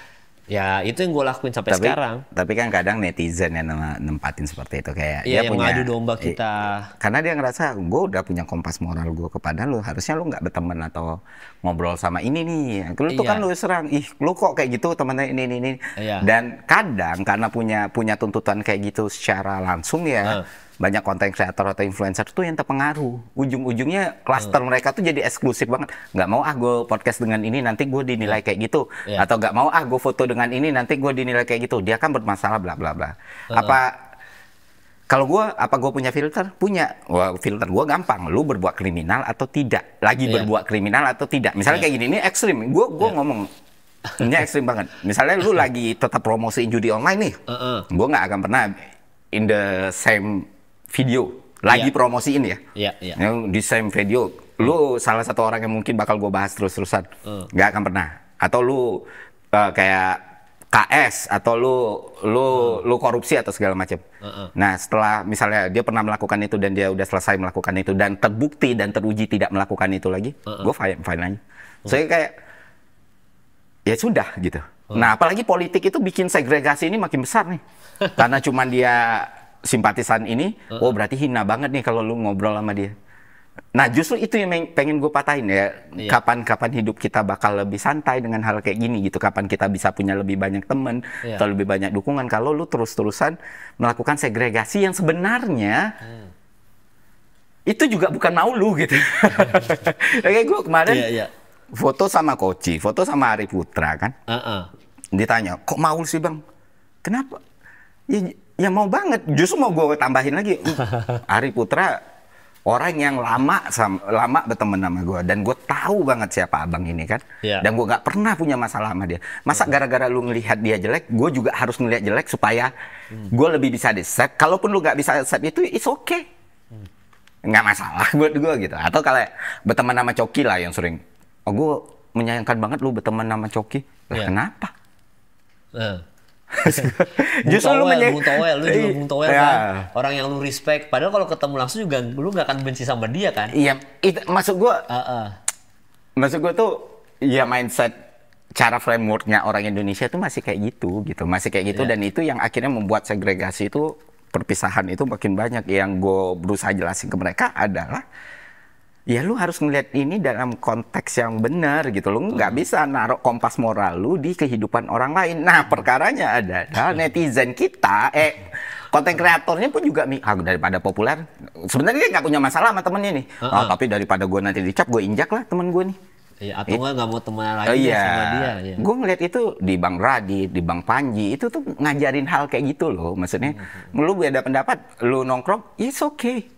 A: Ya itu yang gue lakuin sampai sekarang.
B: Tapi kan kadang netizen yang nempatin seperti itu, kayak
A: dia
B: punya
A: ngadu domba kita.
B: Karena dia ngerasa gue udah punya kompas moral gue kepada lu, harusnya lu nggak berteman atau ngobrol sama ini nih. Lu tuh kan lu serang, lu kok kayak gitu temennya ini. Dan kadang karena punya tuntutan kayak gitu secara langsung ya. banyak konten kreator atau influencer tuh yang terpengaruh. Ujung-ujungnya klaster mereka tuh jadi eksklusif banget. Nggak mau gue podcast dengan ini nanti gue dinilai kayak gitu. Atau nggak mau gue foto dengan ini nanti gue dinilai kayak gitu. Dia kan bermasalah bla bla bla. Kalau gue punya filter? Punya. Wah, filter gue gampang. Lu berbuat kriminal atau tidak? Lagi berbuat kriminal atau tidak? Misalnya kayak gini, ini ekstrim. Gue ngomong, ini ekstrim banget. Misalnya lu lagi tetap promosiin judi online nih. Gue nggak akan pernah in the same video. Lagi promosiin ya. Di same video. Lu salah satu orang yang mungkin bakal gue bahas terus-terusan. Nggak akan pernah. Atau lu kayak KS atau lu korupsi atau segala macam. Nah, setelah misalnya dia pernah melakukan itu dan dia udah selesai melakukan itu dan terbukti dan teruji tidak melakukan itu lagi, gue fine aja. Saya kayak ya sudah gitu. Nah, apalagi politik itu bikin segregasi ini makin besar nih. Karena cuman dia simpatisan ini, oh berarti hina banget nih kalau lu ngobrol sama dia. Nah, justru itu yang pengen gue patahin ya. Kapan-kapan hidup kita bakal lebih santai dengan hal kayak gini gitu. Kapan kita bisa punya lebih banyak teman atau lebih banyak dukungan kalau lu terus-terusan melakukan segregasi yang sebenarnya itu juga bukan mau lu gitu. Kayak gue kemarin foto sama Koci, foto sama Ari Putra kan. Ditanya, kok mau sih bang? Kenapa? Ya mau banget. Justru mau gue tambahin lagi. Ari Putra orang yang lama berteman sama gue dan gue tahu banget siapa abang ini kan, dan gue nggak pernah punya masalah sama dia. Masa gara-gara lu ngelihat dia jelek, gue juga harus ngelihat jelek supaya gue lebih bisa di-accept. Kalaupun lu nggak bisa accept itu, it's okay, nggak masalah buat gue gitu. Atau kalau berteman sama Coki lah yang sering, oh gue menyayangkan banget lu berteman sama Coki. Kenapa?
A: Justru lu Bung Toel kan, orang yang lu respect. Padahal kalau ketemu langsung juga lu nggak akan benci sama dia kan?
B: Iya, maksud gue tuh ya mindset cara frameworknya orang Indonesia tuh masih kayak gitu, masih kayak gitu dan itu yang akhirnya membuat segregasi itu, perpisahan itu makin banyak. Yang gue berusaha jelasin ke mereka adalah ya lu harus ngeliat ini dalam konteks yang benar gitu. Lu nggak bisa naruh kompas moral lu di kehidupan orang lain. Nah, perkaranya adalah netizen kita, konten kreatornya pun juga daripada populer. Sebenarnya dia nggak punya masalah sama temennya nih. Tapi daripada gue nanti dicap, gue injak lah temen gue nih.
A: Atau nggak mau temenan lagi sama dia.
B: Gue ngeliat itu di Bang Radit, di Bang Panji, itu tuh ngajarin hal kayak gitu loh. Maksudnya, lu beda pendapat, lu nongkrong, it's okay.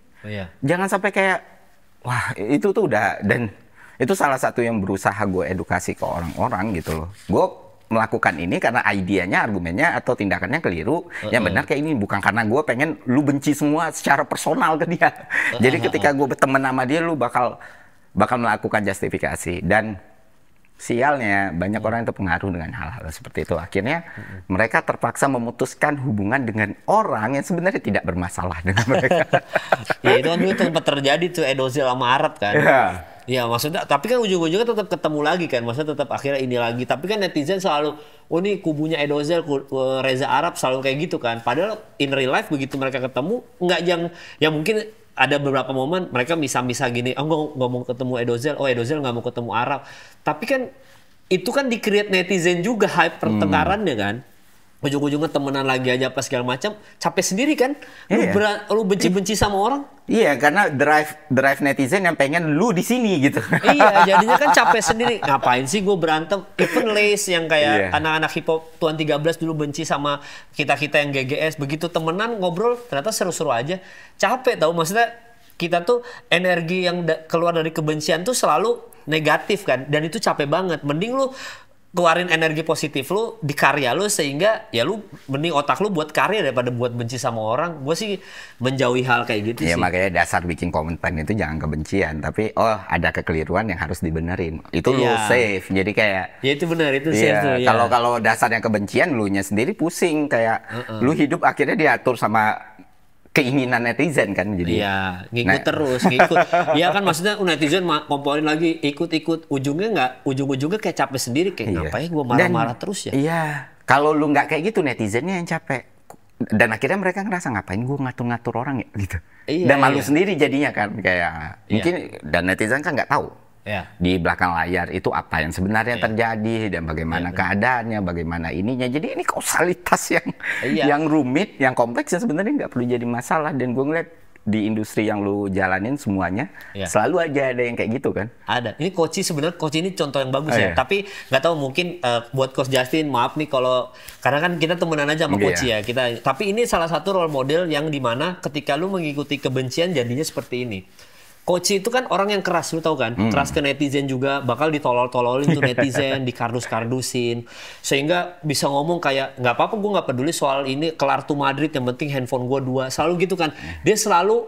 B: Jangan sampai kayak wah, itu tuh udah, dan itu salah satu yang berusaha gue edukasi ke orang-orang gitu loh. Gue melakukan ini karena idenya, argumennya, atau tindakannya keliru. Yang benar kayak ini, bukan karena gue pengen lu benci semua secara personal ke dia. Jadi ketika gue berteman sama dia, lu bakal melakukan justifikasi. Dan sialnya, banyak orang yang terpengaruh dengan hal-hal seperti itu. Akhirnya mereka terpaksa memutuskan hubungan dengan orang yang sebenarnya tidak bermasalah dengan mereka.
A: Ya itu kan dulu tempat terjadi tuh Edozil sama Arab kan. Ya maksudnya, tapi kan ujung-ujungnya tetap ketemu lagi kan. Maksudnya tetap akhirnya ini lagi. Tapi kan netizen selalu, oh ini kubunya Edozil, Reza Arab selalu kayak gitu kan. Padahal in real life begitu mereka ketemu, nggak yang mungkin ada beberapa momen mereka misah-misah gini, nggak mau ketemu Edozil, Edozil nggak mau ketemu Arab. Tapi kan itu kan di-create netizen juga, hype pertengkarannya kan. Ujung-ujungnya temenan lagi aja apa segala macam, capek sendiri kan. Lu benci-benci sama orang.
B: Iya, karena drive netizen yang pengen lu di sini gitu.
A: Iya, jadinya kan capek sendiri. Ngapain sih gue berantem? Even Lace yang kayak anak-anak hip hop Tuan 13 dulu benci sama kita-kita yang GGS. Begitu temenan ngobrol ternyata seru-seru aja. Capek tau, maksudnya kita tuh energi yang keluar dari kebencian tuh selalu negatif kan. Dan itu capek banget. Mending lu keluarin energi positif lu di karya lu, sehingga ya lu mending otak lu buat karya daripada buat benci sama orang. Gue sih menjauhi hal kayak gitu sih.
B: Ya makanya dasar bikin konten itu jangan kebencian, tapi ada kekeliruan yang harus dibenerin. Itu lu save. Jadi kayak
A: ya itu benar, itu save tuh.
B: Kalau dasarnya kebencian, lu nya sendiri pusing kayak lu hidup akhirnya diatur sama keinginan netizen kan, jadi
A: ngikut terus, ngikut. Ya kan maksudnya netizen komporin lagi, ikut-ikut, ujung-ujungnya kayak capek sendiri, kayak ngapain gue marah-marah terus ya.
B: Iya, kalau lu nggak kayak gitu, netizennya yang capek. Dan akhirnya mereka ngerasa ngapain gue ngatur-ngatur orang ya gitu. Dan malu sendiri jadinya kan, kayak mungkin, dan netizen kan nggak tahu. di belakang layar itu apa yang sebenarnya terjadi dan bagaimana keadaannya, bagaimana ininya. Jadi ini kausalitas yang rumit, yang kompleks yang sebenarnya nggak perlu jadi masalah. Dan gue ngeliat di industri yang lu jalanin semuanya selalu aja ada yang kayak gitu kan.
A: Ada. Ini Koci sebenarnya ini contoh yang bagus ya. Tapi nggak tahu mungkin buat Coach Justin, maaf nih kalau karena kan kita temenan aja sama Koci ya kita. Tapi ini salah satu role model yang dimana ketika lu mengikuti kebencian jadinya seperti ini. Koci itu kan orang yang keras, lu tahu kan? Keras ke netizen juga, bakal ditolol-tololin tuh netizen, dikardus-kardusin. Sehingga bisa ngomong kayak, nggak apa-apa gue nggak peduli soal ini, kelar tuh Madrid, yang penting handphone gue 2. Selalu gitu kan. Dia selalu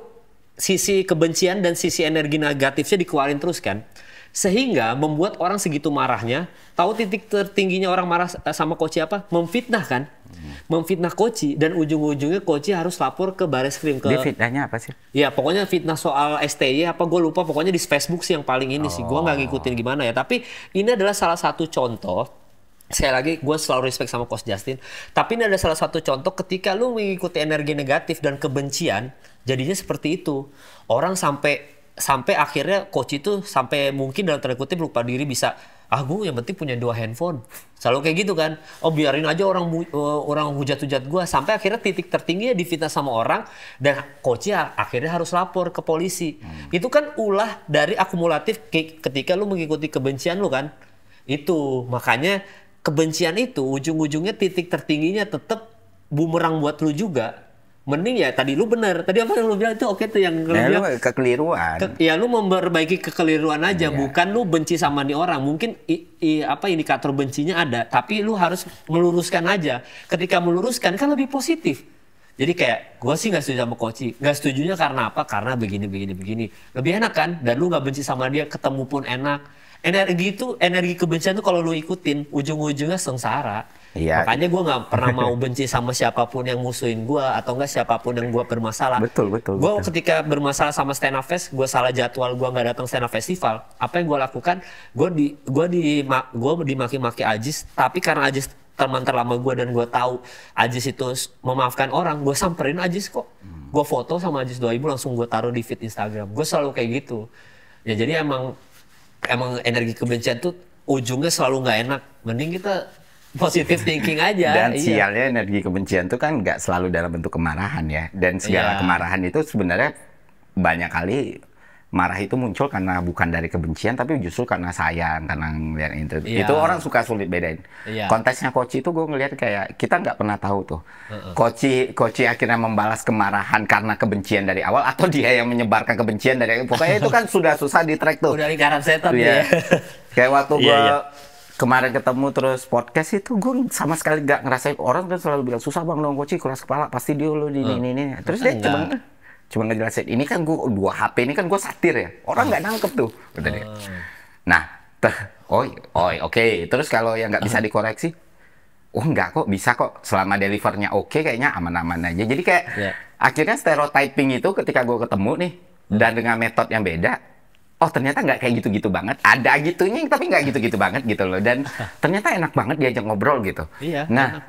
A: sisi kebencian dan sisi energi negatifnya dikeluarin terus kan. Sehingga membuat orang segitu marahnya. Tahu titik tertingginya orang marah sama Koci apa? Memfitnah kan? Memfitnah Koci, dan ujung-ujungnya Koci harus lapor ke Bareskrim.
B: Dia fitnahnya apa sih?
A: Ya pokoknya fitnah soal STY apa gue lupa, pokoknya di Facebook sih yang paling ini sih. Gue nggak ngikutin gimana ya, tapi ini adalah salah satu contoh. Sekali lagi gue selalu respect sama Coach Justin, tapi ini ada salah satu contoh ketika lu mengikuti energi negatif dan kebencian, jadinya seperti itu. Orang sampai akhirnya Coach itu sampai mungkin dalam tanda kutip lupa diri bisa, gue yang penting punya 2 handphone. Selalu kayak gitu kan. Biarin aja orang hujat-hujat gue. Sampai akhirnya titik tertinggi difitnah sama orang. Dan Coach akhirnya harus lapor ke polisi. Itu kan ulah dari akumulatif ketika lu mengikuti kebencian lu kan. Itu. Makanya kebencian itu ujung-ujungnya titik tertingginya tetap bumerang buat lu juga. Mending ya tadi lu bener. Tadi apa yang lu bilang itu oke tuh yang lu bilang
B: kekeliruan.
A: Ya lu memperbaiki kekeliruan aja, bukan lu benci sama nih orang. Mungkin indikator bencinya ada, tapi lu harus meluruskan aja. Ketika meluruskan kan lebih positif. Jadi kayak gue sih nggak setuju sama Koci. Nggak setujunya karena apa? Karena begini. Lebih enak kan? Dan lu nggak benci sama dia, ketemu pun enak. Energi kebencian tuh kalau lu ikutin ujung-ujungnya sengsara. Makanya gue nggak pernah mau benci sama siapapun yang musuhin gue atau enggak siapapun yang gue bermasalah.
B: Betul.
A: Gue ketika bermasalah sama Stand Up Fest, gue salah jadwal, gue nggak datang Stand Up Festival. Apa yang gue lakukan? Gue dimaki-maki Ajis, tapi karena Ajis teman terlama gue dan gue tahu Ajis itu memaafkan orang, gue samperin Ajis kok. Gue foto sama Ajis 2000 langsung gue taruh di feed Instagram. Gue selalu kayak gitu. Ya jadi emang energi kebencian tuh ujungnya selalu nggak enak. Mending kita positive thinking aja.
B: Dan sialnya energi kebencian itu kan nggak selalu dalam bentuk kemarahan ya. Dan segala kemarahan itu sebenarnya banyak kali marah itu muncul karena bukan dari kebencian, tapi justru karena sayang, karena ngeliat itu. Itu orang suka sulit bedain. Konteksnya Koci itu gue ngeliat kayak kita nggak pernah tahu tuh. Koci akhirnya membalas kemarahan karena kebencian dari awal, atau dia yang menyebarkan kebencian dari pokoknya itu kan sudah susah di track tuh.
A: Udah lingkaran setan ya.
B: Kayak waktu gue kemarin ketemu terus podcast itu, gue sama sekali gak ngerasain. Orang kan selalu bilang susah bang dong Koci, keras kepala pasti dia lo di ini. Terus dia cuma ngejelasin ini kan gue 2 HP ini kan gue satir ya, orang nggak nangkep tuh kata dia. Nah oke. Terus kalau yang nggak bisa dikoreksi, enggak kok, bisa kok selama delivernya oke, kayaknya aman-aman aja. Jadi kayak akhirnya stereotyping itu ketika gue ketemu nih dan dengan metode yang beda, ternyata nggak kayak gitu-gitu banget. Ada gitunya, tapi nggak gitu-gitu banget gitu loh. Dan ternyata enak banget diajak ngobrol gitu. Nah,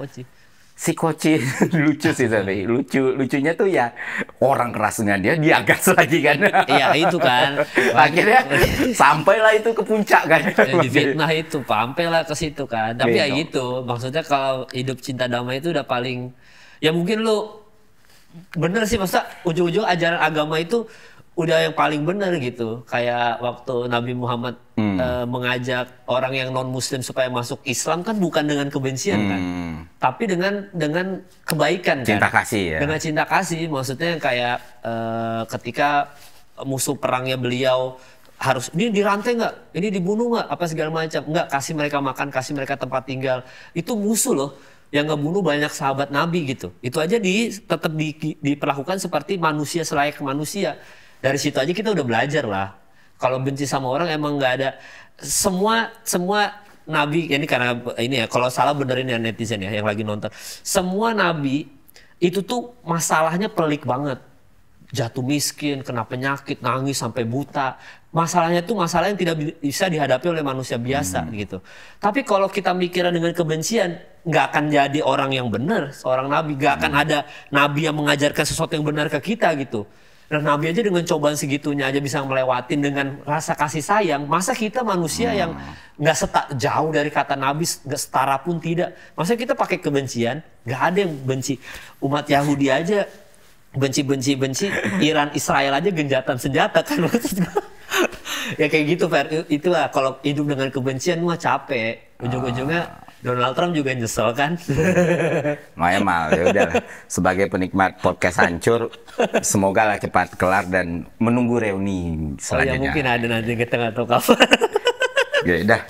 B: si Koci lucu sih tadi. Lucunya tuh ya orang keras dengan dia gas lagi kan.
A: Iya itu kan.
B: Akhirnya sampailah itu ke puncak kan.
A: Di fitnah itu sampailah ke situ kan. Tapi ya gitu. Maksudnya kalau hidup cinta damai itu udah paling, ya mungkin lu bener sih, masa ujung-ujung ajaran agama itu udah yang paling benar gitu. Kayak waktu Nabi Muhammad mengajak orang yang non muslim supaya masuk Islam kan bukan dengan kebencian kan, tapi dengan kebaikan kan.
B: Cinta kasih ya.
A: Dengan cinta kasih, maksudnya kayak ketika musuh perangnya beliau harus ini dirantai nggak, ini dibunuh nggak, apa segala macam, nggak, kasih mereka makan, kasih mereka tempat tinggal. Itu musuh loh yang ngebunuh banyak sahabat Nabi gitu. Itu aja tetap diperlakukan seperti manusia selayaknya manusia. Dari situ aja kita udah belajar lah. Kalau benci sama orang emang nggak ada. Semua nabi, ini karena ini ya, kalau salah benerin ya netizen ya yang lagi nonton. Semua nabi itu tuh masalahnya pelik banget. Jatuh miskin, kena penyakit, nangis sampai buta. Masalahnya tuh masalah yang tidak bisa dihadapi oleh manusia biasa gitu. Tapi kalau kita mikirnya dengan kebencian, nggak akan jadi orang yang benar, seorang nabi. Nggak akan ada nabi yang mengajarkan sesuatu yang benar ke kita gitu. Dan Nabi aja dengan cobaan segitunya aja bisa melewatin dengan rasa kasih sayang. Masa kita manusia yang nggak jauh dari kata Nabi, nggak setara pun tidak. Masa kita pakai kebencian? Nggak ada yang benci. Umat Yahudi aja benci. Iran, Israel aja genjatan senjata kan maksud gue. Ya kayak gitu, Fer. Itulah kalau hidup dengan kebencian mah capek. Ujung-ujungnya Donald Trump juga nyesel kan.
B: Makanya Mal, ya udah sebagai penikmat podcast hancur, semoga lah cepat kelar dan menunggu reuni selanjutnya.
A: Oh ya mungkin ada nanti, kita nggak tahu kapan.
B: Ya udah.